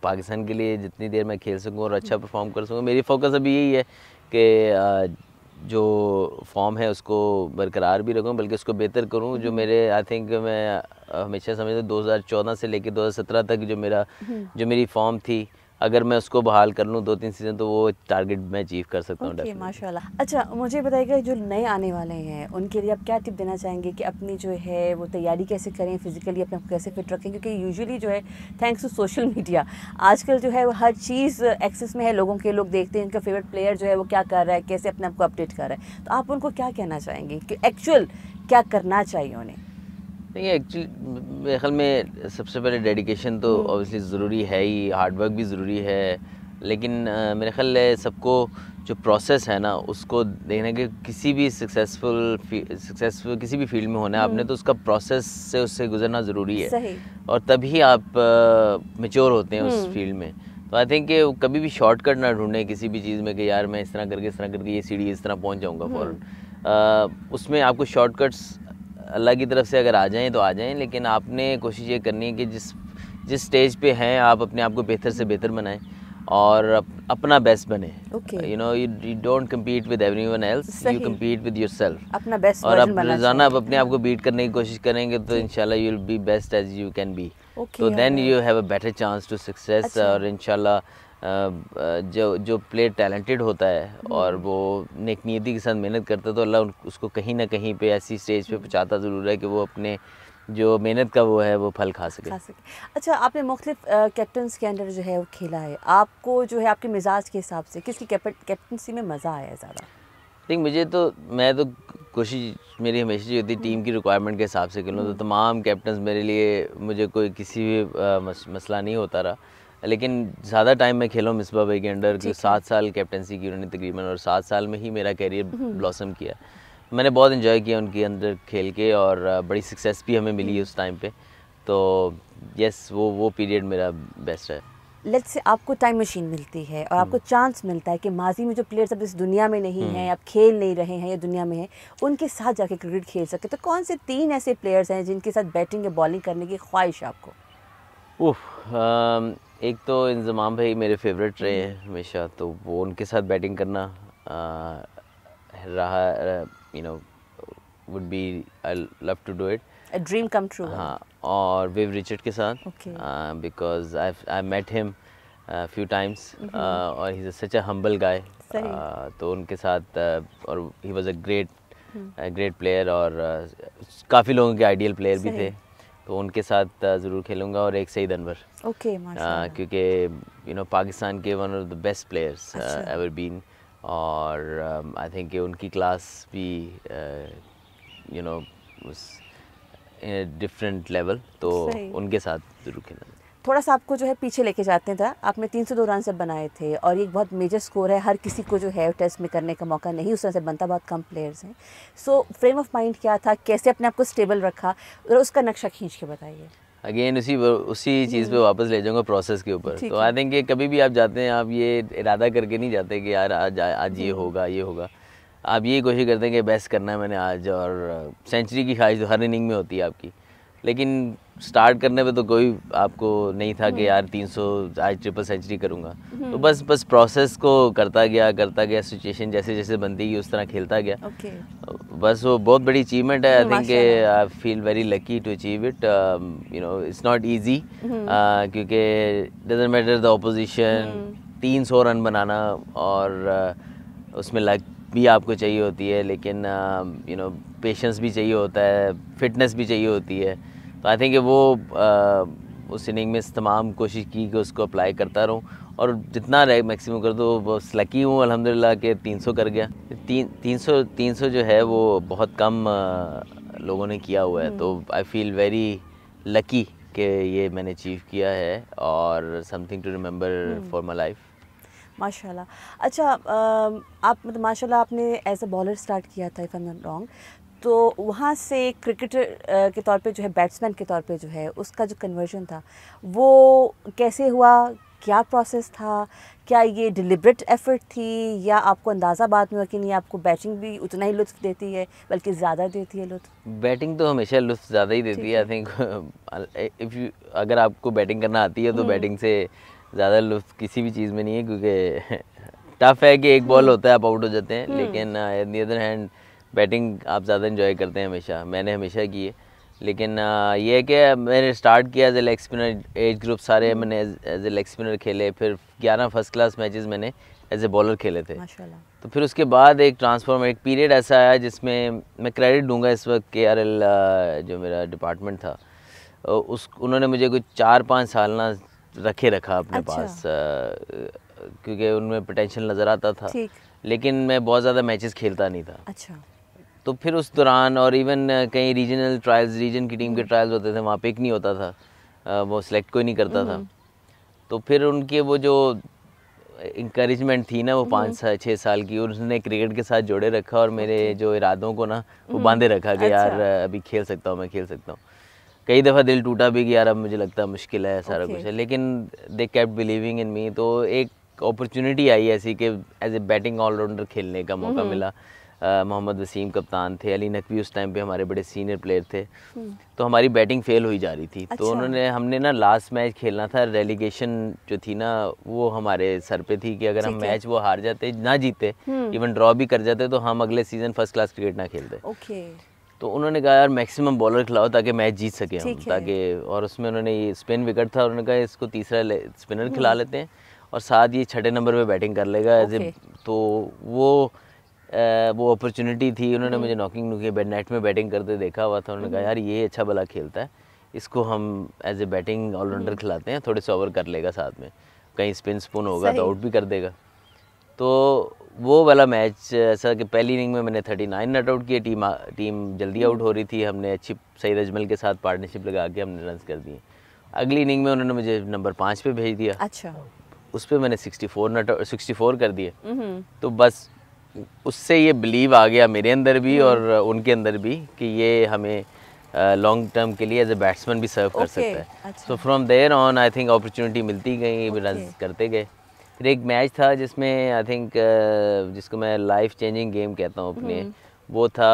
पाकिस्तान के लिए जितनी देर मैं खेल सकूँ और अच्छा परफॉर्म कर सकूँ। मेरी फोकस अभी यही है कि जो फॉर्म है उसको बरकरार भी रखूं, बल्कि उसको बेहतर करूं। जो मेरे आई थिंक मैं हमेशा समझता 2014 से लेकर 2017 तक जो मेरी फॉर्म थी, अगर मैं उसको बहाल कर लूँ 2-3 सीज़न, तो वो टारगेट मैं अचीव कर सकता हूँ। माशाल्लाह। अच्छा, मुझे बताइएगा जो नए आने वाले हैं उनके लिए आप क्या टिप देना चाहेंगे कि अपनी जो है वो तैयारी कैसे करें, फिजिकली अपने आप को कैसे फिट रखें? क्योंकि यूजुअली जो है थैंक्स टू सोशल मीडिया आजकल जो है वो हर चीज़ एक्सेस में है, लोगों के, लोग देखते हैं उनका फेवरेट प्लेयर जो है वो क्या कर रहा है, कैसे अपने आप को अपडेट कर रहा है, तो आप उनको क्या कहना चाहेंगे कि एक्चुअल क्या करना चाहिए उन्हें? नहीं, एक्चुअली मेरे ख्याल में सबसे पहले डेडिकेशन तो ऑब्वियसली ज़रूरी है ही, हार्ड वर्क भी ज़रूरी है, लेकिन मेरे ख्याल है सबको जो प्रोसेस है ना उसको देखना कि किसी भी सक्सेसफुल किसी भी फील्ड में होना है आपने, तो उसका प्रोसेस से उससे गुजरना ज़रूरी है। सही। और तभी आप मैच्योर होते हैं उस फील्ड में। तो आई थिंक कभी भी शॉर्टकट ना ढूंढें किसी भी चीज़ में कि यार मैं इस तरह करके ये सीढ़ी इस तरह पहुंच जाऊंगा फ़ौरन। उसमें आपको शॉर्टकट्स अल्लाह की तरफ से अगर आ जाएं तो आ जाएं, लेकिन आपने कोशिश ये करनी है कि जिस स्टेज पे हैं आप अपने आप को बेहतर से बेहतर बनाएं और अपना बेस्ट बने। You know, you don't compete with everyone else, you compete with yourself. अपना बेस्ट और आप रोजाना आप अपने आप को बीट करने की कोशिश करेंगे तो इंशाल्लाह you will be best as you can be. तो then you have a better chance to success. और इंशाल्लाह जो प्लेयर टैलेंटेड होता है और वो नेक नियति के साथ मेहनत करता है तो अल्लाह उसको कहीं ना कहीं पे ऐसी स्टेज पे पहुंचाता ज़रूर है कि वो अपने जो मेहनत का वो है वो फल खा सके। अच्छा, आपने मुख्तलिफ कैप्टन्स के अंडर जो है वो खेला है, आपको जो है आपके मिजाज के हिसाब से किसकी कैप्टनसी में मज़ा आया है ज़्यादा? ठीक, मैं तो कोशिश मेरी हमेशा जो होती टीम की रिक्वायरमेंट के हिसाब से खेलूँ, तो तमाम कैप्टन्स मेरे लिए मुझे कोई किसी भी मसला नहीं होता रहा, लेकिन ज़्यादा टाइम मैं खेला हूँ मिसबा भाई के अंडर, 7 साल कैप्टनसी की उन्होंने तकरीबन, और 7 साल में ही मेरा कैरियर ब्लॉसम किया। मैंने बहुत इन्जॉय किया उनके अंदर खेल के और बड़ी सक्सेस भी हमें मिली उस टाइम पे। तो यस, वो पीरियड मेरा बेस्ट है। लेट्स से आपको टाइम मशीन मिलती है और आपको चांस मिलता है कि माजी में जो प्लेयर्स अब इस दुनिया में नहीं हैं, अब खेल नहीं रहे हैं या दुनिया में हैं, उनके साथ जाके क्रिकेट खेल सके, तो कौन से 3 ऐसे प्लेयर्स हैं जिनके साथ बैटिंग या बॉलिंग करने की ख्वाहिश है आपको? एक तो इंजमाम भाई मेरे फेवरेट रहे हैं हमेशा, तो वो उनके साथ बैटिंग करना रहा, you know, would be, I love to do it, a dream come true. हाँ, और विव रिचर्ड के साथ, because I met him few times और he is such a humble गाय, तो उनके साथ, और he was a great great player और काफ़ी लोगों के आइडियल प्लेयर भी थे, तो उनके साथ ज़रूर खेलूँगा। और एक सईद अनवर, ओके, माशाल्लाह, क्योंकि पाकिस्तान के one of the best players ever been, और आई थिंक उनकी क्लास भी डिफरेंट लेवल, तो उनके साथ ज़रूर खेलना। थोड़ा सा आपको जो है पीछे लेके जाते थे, आपने 302 रन से बनाए थे और ये एक बहुत मेजर स्कोर है, हर किसी को जो है टेस्ट में करने का मौका नहीं उस तरह से बनता, बहुत कम प्लेयर्स हैं। सो फ्रेम ऑफ माइंड क्या था, कैसे अपने आप को स्टेबल रखा, और उसका नक्शा खींच के बताइए। अगेन उसी चीज़ पे वापस ले जाऊंगा, प्रोसेस के ऊपर। तो आई थिंक कभी भी आप जाते हैं, आप ये इरादा करके नहीं जाते कि यार आज ये होगा ये होगा, आप ये कोशिश करते हैं कि बेस्ट करना है मैंने आज, और सेंचुरी की ख्वाहिश तो हर इनिंग में होती है आपकी। लेकिन स्टार्ट करने पे तो कोई आपको नहीं था कि यार 300 आज ट्रिपल सेंचुरी करूँगा, तो बस प्रोसेस को करता गया, सिचुएशन जैसे जैसे बनती गई उस तरह खेलता गया। बस वो बहुत बड़ी अचीवमेंट है। I think I feel very lucky to achieve it. It's not easy, क्योंकि doesn't matter the opposition, 300 run बनाना और उसमें लक भी आपको चाहिए होती है, लेकिन पेशेंस भी चाहिए होता है, फिटनेस भी चाहिए होती है। तो आई थिंक वो उस इनिंग में तमाम कोशिश की कि उसको अप्लाई करता रहूं, और जितना रहे मैक्सिमम कर दो। बस लकी हूँ अल्हम्दुलिल्लाह कि 300 कर गया। 300 जो है वो बहुत कम लोगों ने किया हुआ है, तो आई फील वेरी लकी कि ये मैंने अचीव किया है, और something to remember for my life. माशाल्लाह। अच्छा, आप मतलब माशाल्लाह आपने एज अ बॉलर स्टार्ट किया था, if I am not wrong, तो वहाँ से क्रिकेटर के तौर पे जो है, बैट्समैन के तौर पे जो है, उसका जो कन्वर्जन था वो कैसे हुआ, क्या प्रोसेस था, क्या ये डिलिब्रेट एफर्ट थी, या आपको अंदाज़ा बाद में हुआ कि नहीं आपको बैटिंग भी उतना ही लुत्फ़ देती है बल्कि ज़्यादा देती है लुत्फ़? बैटिंग तो हमेशा लुत्फ़ ज़्यादा ही देती है। आई थिंक अगर आपको बैटिंग करना आती है तो बैटिंग से ज़्यादा लुत्फ़ किसी भी चीज़ में नहीं है, क्योंकि टफ़ है कि एक बॉल होता है आप आउट हो जाते हैं, लेकिन on the other hand batting आप ज़्यादा एंजॉय करते हैं हमेशा, मैंने हमेशा की है। लेकिन ये है कि मैंने स्टार्ट किया as a leg spinner, age group सारे मैंने एज ए लेग स्पिनर खेले, फिर 11 फर्स्ट क्लास मैचेस मैंने एज ए बॉलर खेले थे। तो फिर उसके बाद एक ट्रांसफॉर्म, एक पीरियड ऐसा आया जिसमें मैं क्रेडिट दूंगा इस वक्त KRL जो मेरा डिपार्टमेंट था, उन्होंने मुझे कुछ 4-5 साल ना रखा अपने पास, क्योंकि उनमें पोटेंशियल नज़र आता था, लेकिन मैं बहुत ज़्यादा मैचेस खेलता नहीं था। अच्छा। तो फिर उस दौरान, और इवन कहीं रीजनल ट्रायल्स, रीजन की टीम के ट्रायल्स होते थे, वहाँ पिक नहीं होता था, वो सिलेक्ट कोई नहीं करता था। तो फिर उनके वो जो इंकरेजमेंट थी ना, वो 5-6 साल की, उन्होंने क्रिकेट के साथ जोड़े रखा, और मेरे जो इरादों को ना वो बांधे रखा कि यार अभी खेल सकता हूँ, मैं खेल सकता हूँ। कई दफ़ा दिल टूटा भी कि यार अब मुझे लगता है मुश्किल है, सारा कुछ है, लेकिन दे केप्ट बिलीविंग इन मी। तो एक अपॉर्चुनिटी आई ऐसी कि एज ए बैटिंग ऑलराउंडर खेलने का मौका मिला। मोहम्मद वसीम कप्तान थे, अली नकवी उस टाइम पे हमारे बड़े सीनियर प्लेयर थे, तो हमारी बैटिंग फेल हुई जा रही थी। तो हमने ना लास्ट मैच खेलना था, रेलीगेशन जो थी ना वो हमारे सर पे थी कि अगर हम मैच वो हार जाते, ना जीते, इवन ड्रॉ भी कर जाते, तो हम अगले सीज़न फर्स्ट क्लास क्रिकेट ना खेलते। तो उन्होंने कहा यार मैक्सिमम बॉलर खिलाओ ताकि मैच जीत सके हम, ताकि, और उसमें उन्होंने ये स्पिन विकेट था, उन्होंने कहा इसको तीसरा स्पिनर खिला लेते हैं और साथ ये 6ठे नंबर पे बैटिंग कर लेगा एज ए। तो वो अपॉर्चुनिटी थी, उन्होंने मुझे नॉकिंग नेट में बैटिंग करते देखा हुआ था, उन्होंने कहा यार ये अच्छा भला खेलता है, इसको हम एज ए बैटिंग ऑलराउंडर खिलाते हैं, थोड़े से ओवर कर लेगा, साथ में कहीं स्पिन स्पून होगा तो आउट भी कर देगा। तो वो वाला मैच ऐसा कि पहली इनिंग में मैंने 39 नॉट आउट किए, टीम जल्दी आउट हो रही थी, हमने अच्छी सईद अजमल के साथ पार्टनरशिप लगा के हमने रन कर दिए। अगली इनिंग में उन्होंने मुझे नंबर 5 पे भेज दिया। अच्छा। उस पर मैंने 64 कर दिए। तो बस उससे ये बिलीव आ गया मेरे अंदर भी और उनके अंदर भी कि ये हमें लॉन्ग टर्म के लिए एज ए बैट्समैन भी सर्व कर सकता है। So from there on I think opportunity मिलती गई, रन करते गए। फिर एक मैच था जिसमें आई थिंक जिसको मैं लाइफ चेंजिंग गेम कहता हूँ अपने, वो था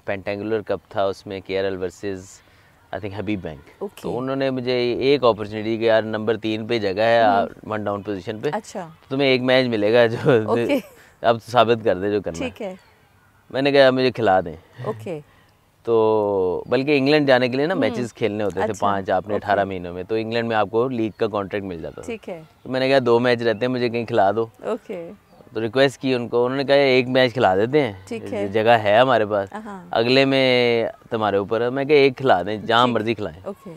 पेंटेंगुलर कप था, उसमें KRL versus I think Habib bank. तो उन्होंने मुझे एक अपॉर्चुनिटी कि यार नंबर 3 पे जगह है, 1 डाउन पोजीशन पे, तो तुम्हें एक मैच मिलेगा जो अब साबित कर दे जो करना है। मैंने कहा मुझे खिला दें। तो बल्कि इंग्लैंड जाने के लिए ना मैचेस खेलने होते थे 5 आपने 18 महीनों में, तो इंग्लैंड में आपको लीग का कॉन्ट्रैक्ट मिल जाता था। तो मैंने कहा 2 मैच रहते हैं, मुझे कहीं खिला दो। तो रिक्वेस्ट की उनको, उन्होंने कहा एक मैच खिला देते हैं, ठीक है, जगह है हमारे पास, हाँ, अगले में तुम्हारे ऊपर है। मैं कहा एक खिला दें, जहाँ मर्जी खिलाएं। ओके,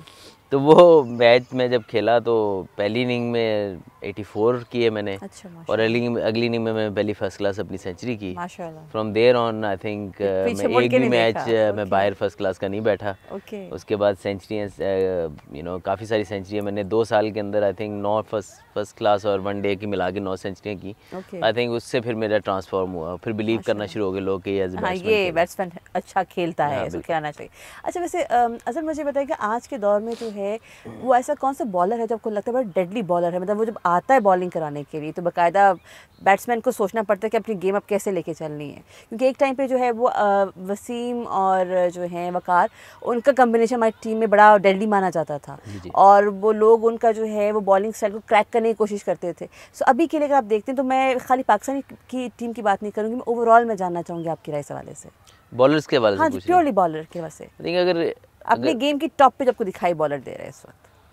तो वो मैच में जब खेला तो पहली इनिंग में 84 किए मैंने, अच्छा, और अगली इनिंग में मैं पहली फर्स्ट क्लास अपनी सेंचुरी की। माशाल्लाह। From there on I think मैं एक भी मैच मैं बाहर फर्स्ट क्लास का नहीं बैठा। उसके बाद सेंचुरियाँ काफ़ी सारी सेंचुरियाँ मैंने 2 साल के अंदर आई थिंक 9 फर्स्ट क्लास और 1 डे की मिला के 9 सेंचुरियाँ की। आई थिंक उससे फिर मेरा ट्रांसफॉर्म हुआ, फिर बिलीव करना शुरू हो गए लोग कि एज ये बैट्समैन अच्छा खेलता है, इसको खिलाना चाहिए। अच्छा, वैसे असल मुझे बताइए कि आज के दौर में जो है वो ऐसा कौन सा बॉलर है जो आपको लगता है बड़ा डेडली बॉलर है, मतलब वो जब आता है बॉलिंग कराने के लिए तो बाकायदा बैट्समैन को सोचना पड़ता है कि अपनी गेम अब कैसे लेके चलनी है, क्योंकि एक टाइम पे जो है वो वसीम और जो है वकार, उनका कम्बिनेशन हमारी टीम में बड़ा डेडली माना जाता था, और वो लोग उनका जो है वो बॉलिंग स्टाइल को क्रैक करने की कोशिश करते थे। सो अभी के लिए अगर आप देखते हैं तो मैं खाली पाकिस्तानी की टीम की बात नहीं करूँगी, मैं ओवरऑल में जानना चाहूँगी आपकी राय इस हवाले से, बॉलर्स के बारे में। हाँ, प्योरली बॉलर के वजह से अगर अपनी गेम की टॉप पे जब को दिखाई बॉलर दे रहे हैं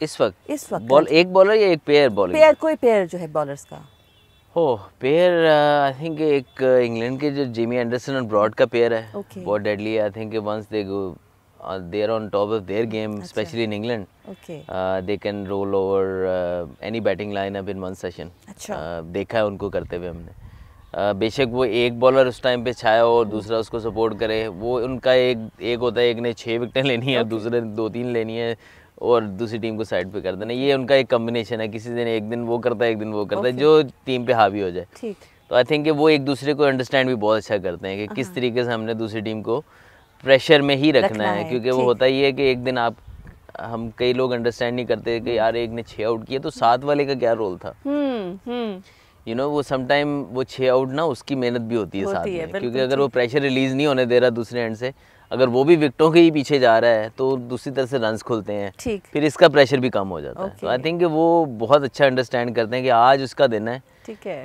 इस वक्त बॉल एक बॉलर या एक पेयर बॉलिंग? पेयर, कोई पेयर जो है बॉलर्स का हो पेयर, आई थिंक एक इंग्लैंड के जो जिमी एंडरसन और ब्रॉड का पेयर है, बहुत डेडली है। I think once they go they are on top of their game, especially in England. They can roll over any batting lineup in one session. देखा है उनको करते हुए हमने। बेशक वो एक बॉलर उस टाइम पे छाया और दूसरा उसको सपोर्ट करे, वो उनका एक होता है, एक ने 6 विकेटें लेनी है, दूसरे 2-3 लेनी है और दूसरी टीम को साइड पे कर देना। ये उनका एक कॉम्बिनेशन है, किसी दिन एक दिन वो करता है, एक दिन वो करता है, जो टीम पे हावी हो जाए। तो आई थिंक वो एक दूसरे को अंडरस्टैंड भी बहुत अच्छा करते हैं कि किस तरीके से हमने दूसरी टीम को प्रेशर में ही रखना है, क्योंकि वो होता ही है कि एक दिन हम कई लोग अंडरस्टैंड नहीं करते कि यार एक ने 6 आउट किया तो 7 वाले का क्या रोल था। वो समटाइम वो 6 आउट ना उसकी मेहनत भी होती है साथ में, क्योंकि अगर वो प्रेशर रिलीज नहीं होने दे रहा दूसरे एंड से, अगर वो भी विकेटों के ही पीछे जा रहा है तो दूसरी तरफ से रन्स खुलते हैं, फिर इसका प्रेशर भी कम हो जाता है। तो आई थिंक वो बहुत अच्छा अंडरस्टैंड करते हैं कि आज उसका दिन है,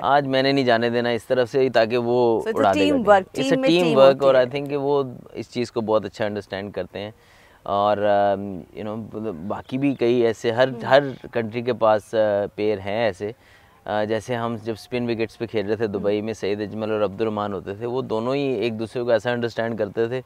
आज मैंने नहीं जाने देना इस तरफ से, ताकि वो उड़ा देगा। इट्स अ टीम वर्क, और आई थिंक वो इस चीज़ को बहुत अच्छा अंडरस्टैंड करते हैं। और बाकी भी कई ऐसे हर कंट्री के पास पेयर हैं ऐसे। जैसे हम जब स्पिन विकेट्स पे खेल रहे थे दुबई में, सईद अजमल और अब्दुर्रहमान होते थे, वो दोनों ही एक दूसरे को ऐसा अंडरस्टैंड करते थे,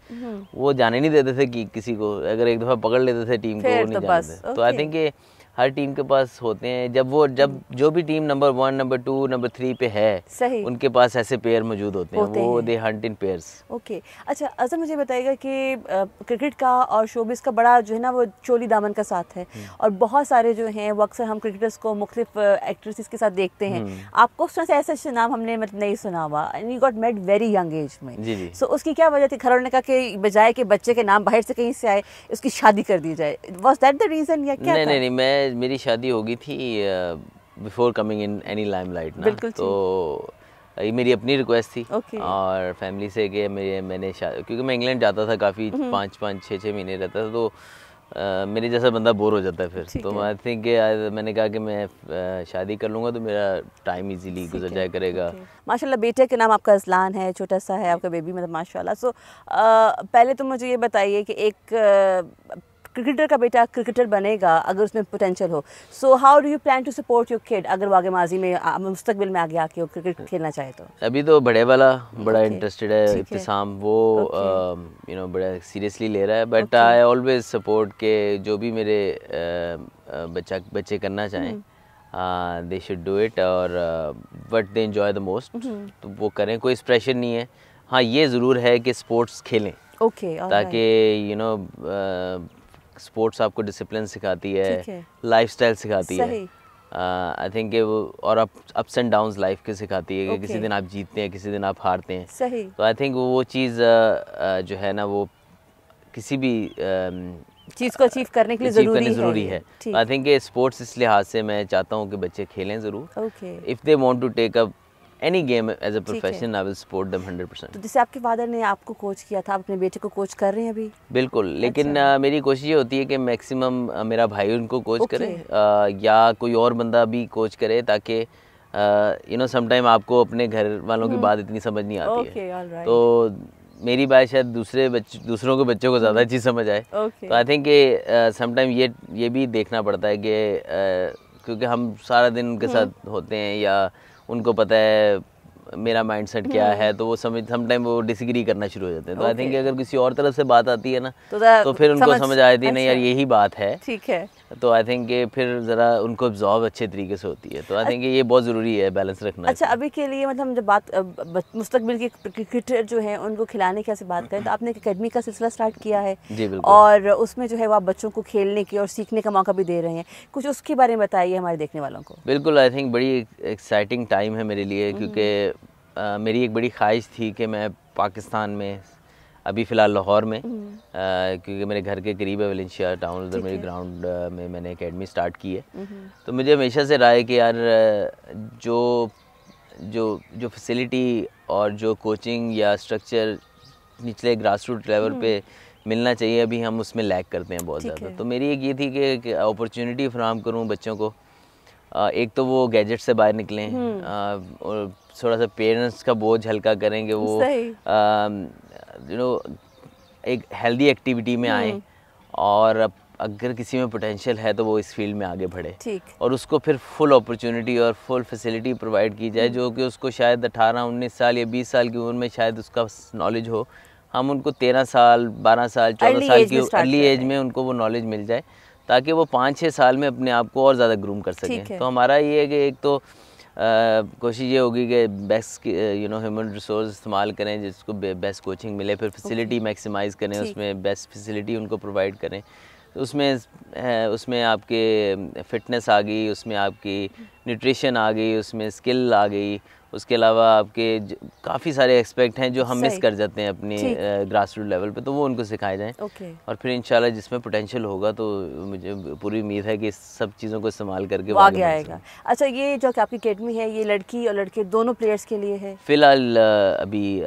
वो जाने नहीं देते थे कि किसी को, अगर एक दफ़ा पकड़ लेते थे टीम को वो नहीं जाने देते। तो आई थिंक हर टीम के पास होते हैं, जब जो भी टीम नंबर 1, नंबर 2, नंबर 3 पे है, उनके पास ऐसे पेयर मौजूद होते हैं, वो दे हंट इन पेयर्स। ओके, अच्छा अजहर मुझे बताइएगा कि क्रिकेट का और शोबिस का बड़ा जो है ना वो चोली दामन का साथ है, और बहुत सारे जो हैं वो अक्सर हम क्रिकेटर्स को मुख्तलिफ एक्ट्रेसेस के साथ देखते हैं। आपको उस तरह से ऐसे नाम हमने मतलब नहीं सुना हुआ, and you got made very young age में। सो उसकी क्या वजह थी? घर वालों ने कहा कि बजाय के बच्चे के नाम बाहर से कहीं से आए, उसकी शादी कर दी जाए, वाज दैट द रीजन या क्या? नहीं, मेरी शादी हो गई थी before coming in any limelight ना, तो ये मेरी अपनी रिक्वेस्ट थी और फैमिली से कि मैंने क्योंकि मैं इंग्लैंड जाता था काफ़ी, 5-5, 6-6 महीने रहता था, तो मेरे जैसा बंदा बोर हो जाता है फिर। तो आई थिंक मैंने कहा कि मैं शादी कर लूँगा तो मेरा टाइम इजीली गुजर जाया करेगा। माशाल्लाह, बेटे के नाम आपका अज़लान है, छोटा सा है आपका बेबी, मतलब माशाल्लाह। सो पहले तो मुझे ये बताइए कि एक क्रिकेटर का बेटा क्रिकेटर बनेगा अगर उसमें पोटेंशियल हो, so how do you plan to support your kid अगर वो आगे माजी में मुस्तकबिल में आगे आके क्रिकेट खेलना चाहे तो? अभी तो बड़े वाला बड़ा इंटरेस्टेड है, इब्तिसाम, वो बड़ा सीरियसली ले रहा है, बट आई ऑलवेज सपोर्ट के जो भी मेरे बच्चे करना चाहें दे शुड डू इट, और what they enjoy the most तो वो करें, कोई प्रेशर नहीं है। हाँ, ये ज़रूर है कि स्पोर्ट्स खेलें, ताकि स्पोर्ट्स आपको डिसिप्लिन सिखाती है, लाइफस्टाइल सिखाती है, आई थिंक वो, और अप्स एंड डाउन्स लाइफ के सिखाती है कि किसी दिन आप जीतते हैं, किसी दिन आप हारते हैं। तो आई थिंक वो चीज़ जो है ना वो किसी भी चीज़ को अचीव करने के लिए ज़रूरी है। आई थिंक स्पोर्ट्स इस लिहाज से मैं चाहता हूँ कि बच्चे खेलें ज़रूर। If they want to take up any game as a profession, I will support them 100%। तो जैसे आपके फादर ने आपको कोच किया था, आप अपने बेटे को कोच कर रहे हैं अभी? बिल्कुल, लेकिन मेरी कोशिश ये होती है कि मैक्सिमम मेरा भाई उनको कोच करे या कोई और बंदा भी कोच करे, ताकि समटाइम आपको अपने घर वालों की बात इतनी समझ नहीं आती है, तो मेरी बात शायद दूसरों के बच्चों को ज़्यादा अच्छी समझ आए। तो आई थिंक समटाइम ये भी देखना पड़ता है कि क्योंकि हम सारा दिन उनके साथ होते हैं, या उनको पता है मेरा माइंडसेट क्या है, तो वो समटाइम वो डिसएग्री करना शुरू हो जाते हैं। तो आई थिंक अगर किसी और तरफ से बात आती है ना तो फिर उनको समझ आती है नहीं यार यही बात है, ठीक है। तो आई थिंक ये फिर ज़रा उनको ऑब्जॉर्व अच्छे तरीके से होती है। तो आई थिंक ये बहुत ज़रूरी है बैलेंस रखना। अच्छा, अभी के लिए मतलब हम जब बात मुस्तकबिल के क्रिकेटर जो हैं उनको खिलाने की ऐसे बात करें तो आपने एक एकेडमी का सिलसिला स्टार्ट किया है जी बिल्कुल, और उसमें जो है वो आप बच्चों को खेलने की और सीखने का मौका भी दे रहे हैं, कुछ उसके बारे में बताइए हमारे देखने वालों को। बिल्कुल, आई थिंक बड़ी एक्साइटिंग टाइम है मेरे लिए, क्योंकि मेरी एक बड़ी ख्वाहिश थी कि मैं पाकिस्तान में, अभी फ़िलहाल लाहौर में, क्योंकि मेरे घर के करीब है वलेंशिया टाउन, उधर मेरी ग्राउंड में मैंने एकेडमी स्टार्ट की है। तो मुझे हमेशा से रहा है कि यार जो जो जो फैसिलिटी और जो कोचिंग या स्ट्रक्चर निचले ग्रास रूट लेवल पे मिलना चाहिए, अभी हम उसमें लैग करते हैं बहुत ज़्यादा। तो मेरी एक ये थी कि अपॉर्चुनिटी फराहम करूँ बच्चों को, एक तो वो गैजेट से बाहर निकलें और थोड़ा सा पेरेंट्स का बोझ हल्का करेंगे, वो एक हेल्दी एक्टिविटी में आए, और अगर किसी में पोटेंशियल है तो वो इस फील्ड में आगे बढ़े, और उसको फिर फुल अपॉर्चुनिटी और फुल फैसिलिटी प्रोवाइड की जाए, जो कि उसको शायद 18-19 साल या 20 साल की उम्र में शायद उसका नॉलेज हो, हम उनको 13 साल 12 साल 14 साल की अर्ली एज में उनको वो नॉलेज मिल जाए, ताकि वो 5-6 साल में अपने आप को और ज़्यादा ग्रूम कर सकें। तो हमारा ये है कि एक तो कोशिश ये होगी कि बेस्ट ह्यूमन रिसोर्स इस्तेमाल करें, जिसको बेस्ट कोचिंग मिले, फिर फैसिलिटी मैक्सिमाइज़ करें, उसमें बेस्ट फैसिलिटी उनको प्रोवाइड करें। उसमें आपके फ़िटनेस आ गई, उसमें आपकी न्यूट्रिशन आ गई, उसमें स्किल आ गई, उसके अलावा आपके काफ़ी सारे एक्सपेक्ट हैं जो हम मिस कर जाते हैं अपनी ग्रास रूट लेवल पे, तो वो उनको सिखाए जाएं। और फिर इंशाल्लाह जिसमें पोटेंशियल होगा तो मुझे पूरी उम्मीद है कि सब चीज़ों को इस्तेमाल करके वो आगे आएगा। अच्छा, ये जो आपकी अकेडमी है ये लड़की और लड़के दोनों प्लेयर्स के लिए है? फ़िलहाल अभी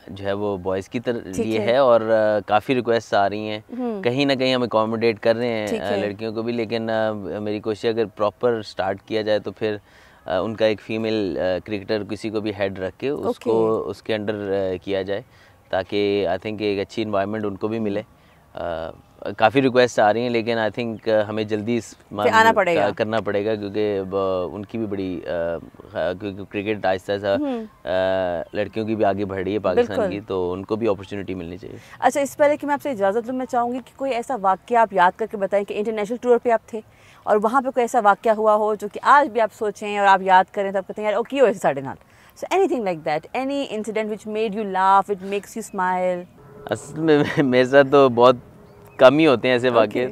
जो है वो बॉयज़ की लिए है, और काफ़ी रिक्वेस्ट आ रही हैं, कहीं ना कहीं हम अकोमोडेट कर रहे हैं लड़कियों को भी, लेकिन मेरी कोशिश अगर प्रॉपर स्टार्ट किया जाए तो फिर उनका एक फ़ीमेल क्रिकेटर किसी को भी हेड रख के उसको उसके अंडर किया जाए, ताकि आई थिंक एक अच्छी इन्वायरमेंट उनको भी मिले। काफ़ी रिक्वेस्ट आ रही हैं, लेकिन आई थिंक हमें जल्दी करना पड़ेगा, क्योंकि उनकी भी बड़ी क्योंकि क्रिकेट आहिस्ता आहिस्ता लड़कियों की भी आगे बढ़ रही है पाकिस्तान की, तो उनको भी अपॉर्चुनिटी मिलनी चाहिए। अच्छा, इस पहले कि मैं आपसे इजाज़त लूँ, मैं चाहूँगी कि कोई ऐसा वाक़या आप याद करके बताएं कि इंटरनेशनल टूर पे आप थे और वहाँ पे कोई ऐसा वाक़या हुआ हो जो कि आज भी आप सोचें और आप याद करें तो आप कहते हैं यार ओके वैसे साढ़े नाल, so anything like that, any incident which made you laugh, it makes you smile. असल में मेरे साथ तो बहुत कम ही होते हैं ऐसे वाक़े।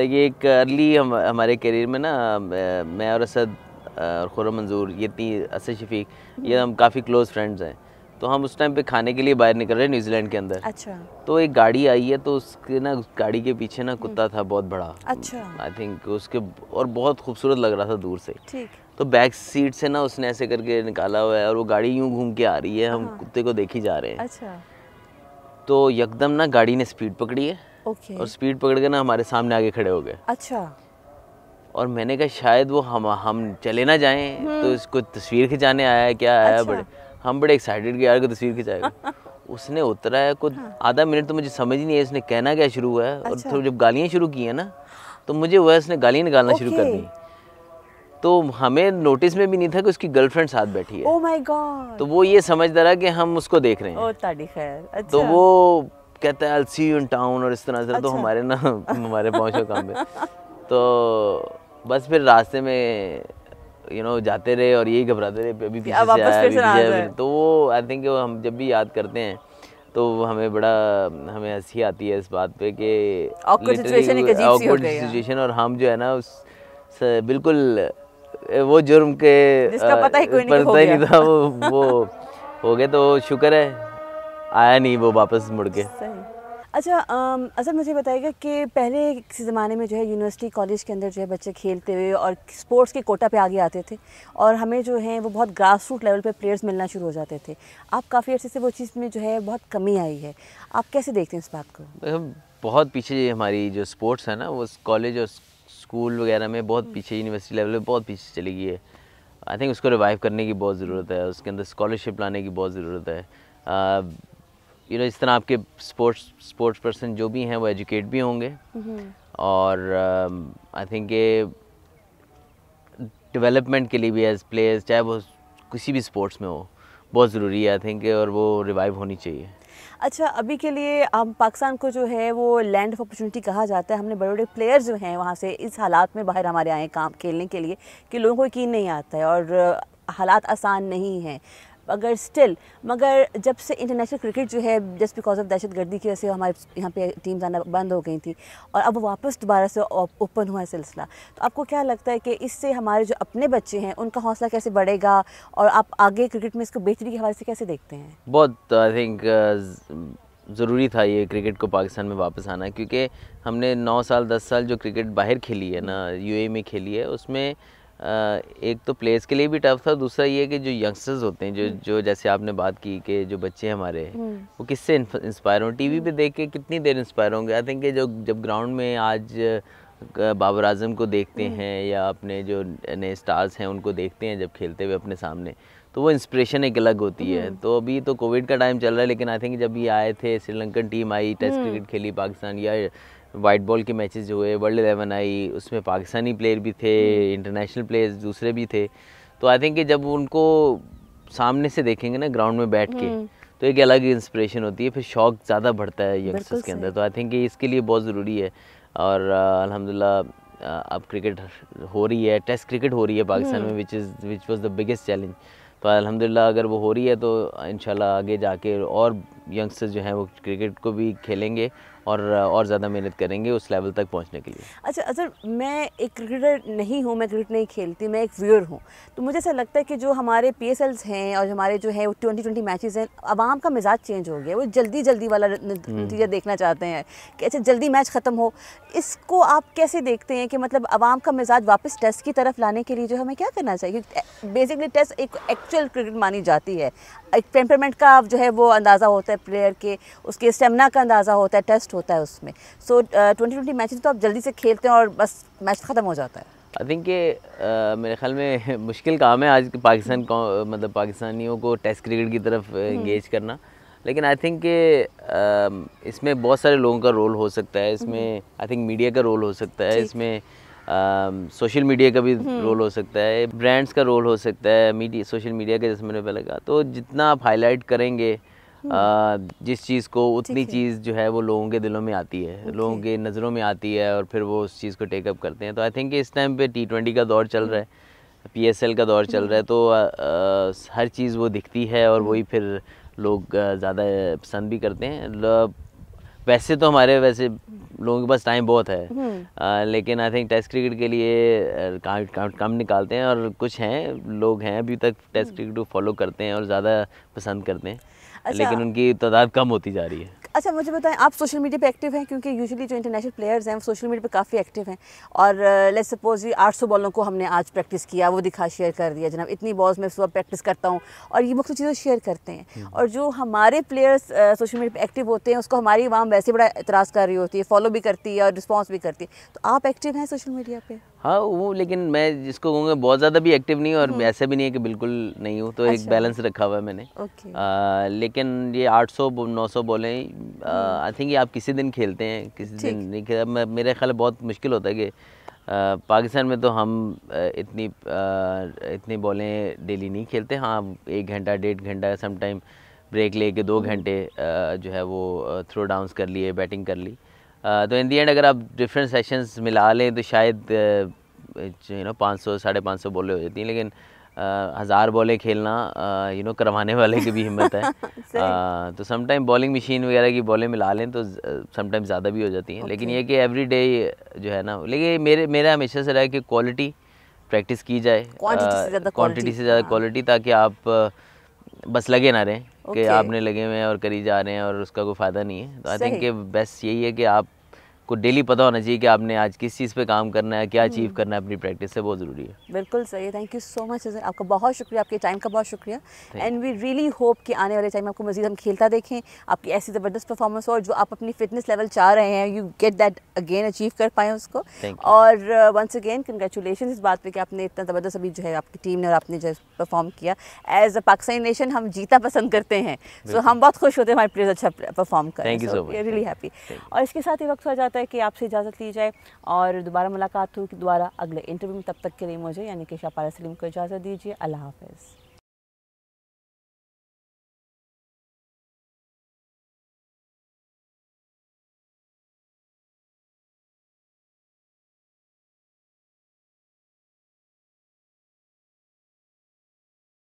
ये एक अर्ली हमारे करियर में ना, मैं और असद और खुर्रम मंजूर, ये असद शफीक, ये हम काफ़ी क्लोज फ्रेंड्स हैं। तो हम उस टाइम पे खाने के लिए बाहर निकल रहे हैं न्यूजीलैंड के अंदर। अच्छा। तो एक गाड़ी आई है, तो उसके ना गाड़ी के पीछे ना कुत्ता था बहुत बड़ा। अच्छा। आई थिंक उसके, और बहुत खूबसूरत लग रहा था दूर से। ठीक। तो बैक सीट से ना उसने ऐसे करके निकाला हुआ है, और वो गाड़ी यूं घूम के आ रही है, हम कुत्ते को देख ही जा रहे हैं। अच्छा। तो यकदम ना गाड़ी ने स्पीड पकड़ी है, और स्पीड पकड़ के ना हमारे सामने आगे खड़े हो गए। अच्छा। और मैंने कहा शायद वो हम चले ना जाएं, तो इसको तस्वीर खिंचाने आया है क्या आया। हम बड़े एक्साइटेड कि यार को तस्वीर खिंचाएगा। उसने उतरा है, कुछ आधा मिनट तो मुझे समझ नहीं है इसने कहना क्या शुरू हुआ है, और तो जब गालियाँ शुरू की है ना तो मुझे वह इसने गालियाँ निकालना शुरू कर दी। तो हमें नोटिस में भी नहीं था कि उसकी गर्लफ्रेंड साथ बैठी है। Oh my God. तो वो ये समझता रहा कि हम उसको देख रहे हैं। ओह ताड़ी खैर। अच्छा। तो वो कहता है I will see you in town, और इस तरह से। तो हमारे ना हमारे पहुँचो काम पे, तो बस फिर रास्ते में जाते रहे और यही घबराते रहे अभी पीछे से आया। तो वो आई थिंक हम जब भी याद करते हैं तो हमें हंसी आती है इस बात पे कि ऑकवर्ड सिचुएशन, और हम जो है ना उस बिल्कुल वो जुर्म के जिसका पता ही नहीं था वो हो गए। तो शुक्र है आया नहीं वो वापस मुड़ के। अच्छा, असल मुझे बताइएगा कि पहले किसी ज़माने में जो है यूनिवर्सिटी कॉलेज के अंदर जो है बच्चे खेलते हुए और स्पोर्ट्स के कोटा पे आगे आते थे, और हमें जो है वो बहुत ग्रास रूट लेवल पे प्लेयर्स मिलना शुरू हो जाते थे। आप काफ़ी अर्से से वो चीज़ में जो है बहुत कमी आई है, आप कैसे देखते हैं इस बात को? बहुत पीछे हमारी जो स्पोर्ट्स है ना, वो कॉलेज और स्कूल वगैरह में बहुत पीछे, यूनिवर्सिटी लेवल पे बहुत पीछे चली गई है। आई थिंक उसको रिवाइव करने की बहुत ज़रूरत है, उसके अंदर स्कॉलरशिप लाने की बहुत ज़रूरत है। इस तरह आपके स्पोर्ट्स पर्सन जो भी हैं वो एजुकेट भी होंगे, और आई थिंक ये डेवलपमेंट के लिए भी एज प्लेयर्स, चाहे वो किसी भी स्पोर्ट्स में हो, बहुत ज़रूरी है आई थिंक, और वो रिवाइव होनी चाहिए। अच्छा, अभी के लिए हम पाकिस्तान को जो है वो लैंड ऑफ अपॉर्चुनिटी कहा जाता है। हमने बड़े बड़े प्लेयर्स जो हैं वहाँ से इस हालात में बाहर हमारे आए काम खेलने के लिए कि लोगों को यकीन नहीं आता है और हालात आसान नहीं हैं, मगर जब से इंटरनेशनल क्रिकेट जो है जस्ट बिकॉज ऑफ दहशतगर्दी की वजह से हमारे यहाँ पे टीम्स आना बंद हो गई थी और अब वापस दोबारा से ओपन हुआ है सिलसिला, तो आपको क्या लगता है कि इससे हमारे जो अपने बच्चे हैं उनका हौसला कैसे बढ़ेगा और आप आगे क्रिकेट में इसको बेहतरी के हवाले से कैसे देखते हैं? बहुत आई थिंक ज़रूरी था ये क्रिकेट को पाकिस्तान में वापस आना, क्योंकि हमने 9 साल 10 साल जो क्रिकेट बाहर खेली है ना, यूएई में खेली है, उसमें एक तो प्लेयर्स के लिए भी टफ था, दूसरा ये कि जो यंगस्टर्स होते हैं जो जैसे आपने बात की कि जो बच्चे हमारे वो किससे इंस्पायर हों, टीवी पे देख के कितनी देर इंस्पायर होंगे। आई थिंक जो जब ग्राउंड में आज बाबर आजम को देखते हैं या अपने जो नए स्टार्स हैं उनको देखते हैं जब खेलते हुए अपने सामने, तो वो इंस्पिरेशन एक अलग होती है। तो अभी तो कोविड का टाइम चल रहा है, लेकिन आई थिंक जब ये आए थे, श्रीलंकन टीम आई, टेस्ट क्रिकेट खेली पाकिस्तान, या वाइट बॉल के मैचेस जो हुए, वर्ल्ड 11 आई, उसमें पाकिस्तानी प्लेयर भी थे, इंटरनेशनल प्लेयर्स दूसरे भी थे, तो आई थिंक कि जब उनको सामने से देखेंगे ना ग्राउंड में बैठ के, तो एक अलग इंस्पिरेशन होती है, फिर शौक ज़्यादा बढ़ता है यंगस्टर्स के अंदर। तो आई थिंक कि इसके लिए बहुत ज़रूरी है। और अल्हम्दुलिल्लाह अब क्रिकेट हो रही है, टेस्ट क्रिकेट हो रही है पाकिस्तान में, which was the biggest challenge. तो अल्हम्दुलिल्लाह अगर वो हो रही है तो इंशाल्लाह आगे जाके और यंगस्टर्स जो हैं वो क्रिकेट को भी खेलेंगे और ज़्यादा मेहनत करेंगे उस लेवल तक पहुंचने के लिए। अच्छा अजहर, मैं एक क्रिकेटर नहीं हूँ, मैं क्रिकेट नहीं खेलती, मैं एक व्यूअर हूँ, तो मुझे ऐसा लगता है कि जो हमारे PSLs हैं और हमारे जो है 2020 मैचेस हैं, आवाम का मिजाज चेंज हो गया, वो जल्दी वाला नतीजा देखना चाहते हैं कि अच्छा जल्दी मैच ख़त्म हो। इसको आप कैसे देखते हैं कि मतलब आवाम का मिजाज वापस टेस्ट की तरफ लाने के लिए जो हमें क्या करना चाहिए? बेसिकली टेस्ट एक एक्चुअल क्रिकेट मानी जाती है, एक टेम्परामेंट का जो है वो अंदाज़ा होता है प्लेयर के, उसके स्टेमिना का अंदाज़ा होता है, टेस्ट होता है उसमें। सो 2020 मैचेस तो आप जल्दी से खेलते हैं और बस मैच ख़त्म हो जाता है। आई थिंक कि मेरे ख्याल में मुश्किल काम है आज के पाकिस्तान को, मतलब पाकिस्तानियों को टेस्ट क्रिकेट की तरफ एंगेज करना, लेकिन आई थिंक कि इसमें बहुत सारे लोगों का रोल हो सकता है, इसमें आई थिंक मीडिया का रोल हो सकता है, इसमें सोशल मीडिया का भी रोल हो सकता है, ब्रांड्स का रोल हो सकता है, मीडिया सोशल मीडिया का, जैसे मैंने पहले कहा। तो जितना आप हाईलाइट करेंगे जिस चीज़ को, उतनी चीज़ जो है वो लोगों के दिलों में आती है, लोगों के नज़रों में आती है और फिर वो उस चीज़ को टेकअप करते हैं। तो आई थिंक इस टाइम पे T20 का दौर चल रहा है, PSL का दौर चल रहा है, तो हर चीज़ वो दिखती है और वही फिर लोग ज़्यादा पसंद भी करते हैं। वैसे तो हमारे लोगों के पास टाइम बहुत है, लेकिन आई थिंक टेस्ट क्रिकेट के लिए कम निकालते हैं, और कुछ हैं लोग हैं अभी तक टेस्ट क्रिकेट को फॉलो करते हैं और ज़्यादा पसंद करते हैं। अच्छा, लेकिन उनकी तादाद कम होती जा रही है। अच्छा मुझे बताएं, आप सोशल मीडिया पे एक्टिव हैं? क्योंकि यूजुअली जो इंटरनेशनल प्लेयर्स हैं वो सोशल मीडिया पे काफ़ी एक्टिव हैं, और लेट्स सपोज 800 बॉलों को हमने आज प्रैक्टिस किया, वो शेयर कर दिया, जनाब इतनी बॉल्स में सुबह प्रैक्टिस करता हूँ, और ये मुख्तलिफ चीज़ें शेयर करते हैं। और जो हमारे प्लेयर्स सोशल मीडिया पे एक्टिव होते हैं उसको हमारी आवाम वैसे बड़ा एतराज़ कर रही होती है, फॉलो भी करती है और रिस्पॉन्स भी करती है। तो आप एक्टिव हैं सोशल मीडिया पे? हाँ वो, लेकिन मैं जिसको कहूँगा बहुत ज़्यादा भी एक्टिव नहीं और ऐसा भी नहीं है कि बिल्कुल नहीं हूँ, तो एक बैलेंस रखा हुआ है मैंने। लेकिन ये 800-900 बॉलें आई थिंक ये आप किसी दिन खेलते हैं, किसी दिन नहीं खेलते। मेरे ख्याल बहुत मुश्किल होता है कि पाकिस्तान में तो हम इतनी बॉलें डेली नहीं खेलते। हाँ 1 घंटा 1.5 घंटा समटाइम ब्रेक लेके 2 घंटे जो है वो थ्रो डाउन्स कर लिए, बैटिंग कर ली। तो इन दी एंड अगर आप डिफरेंट सेशंस मिला लें तो शायद 500-550 बॉलें हो जाती हैं, लेकिन 1000 बॉलें खेलना करवाने वाले की भी हिम्मत है। तो समटाइम बॉलिंग मशीन वगैरह की बॉलें मिला लें तो समटाइम ज़्यादा भी हो जाती हैं। लेकिन ये कि एवरी डे जो है ना, लेकिन मेरा हमेशा से रहा है कि क्वालिटी प्रैक्टिस की जाए, क्वांटिटी से ज़्यादा क्वालिटी, ताकि आप बस लगे ना रहें कि आपने लगे हुए हैं और करी जा रहे हैं और उसका कोई फ़ायदा नहीं है। तो आई थिंक कि बेस्ट यही है कि आप को डेली पता होना चाहिए कि आपने आज किस चीज़ पे काम करना है, क्या अचीव करना है अपनी प्रैक्टिस से, बहुत ज़रूरी है। बिल्कुल सही है। Thank you so much sir, आपका बहुत शुक्रिया, आपके टाइम का बहुत शुक्रिया। एंड वी रियली होप कि आने वाले टाइम में आपको मज़ीद हम खेलता देखें, आपकी ऐसी ज़बरदस्त परफॉर्मेंस और जो आप अपनी फिटनेस लेवल चाह रहे हैं, you get that again, achieve कर पाएँ उसको। और वंस अगेन कंग्रेचुलेशन इस बात पर कि आपने इतना ज़बरदस्त अभी जो है आपकी टीम ने और आपने जो परफॉर्म किया। एज अ पाकिस्तानी नेशन हम जीता पसंद करते हैं, सो हम बहुत खुश होते हैं हमारे प्लेयर्स अच्छा परफॉर्म करें। Thank you so much, really happy. और इसके साथ ही वक्त हो जाता है कि आपसे इजाज़त ली जाए और दोबारा मुलाकात हो दोबारा अगले इंटरव्यू में। तब तक के लिए मुझे यानी कि शापारा सलीम को इजाज़त दीजिए। अल्लाह हाफ़िज़।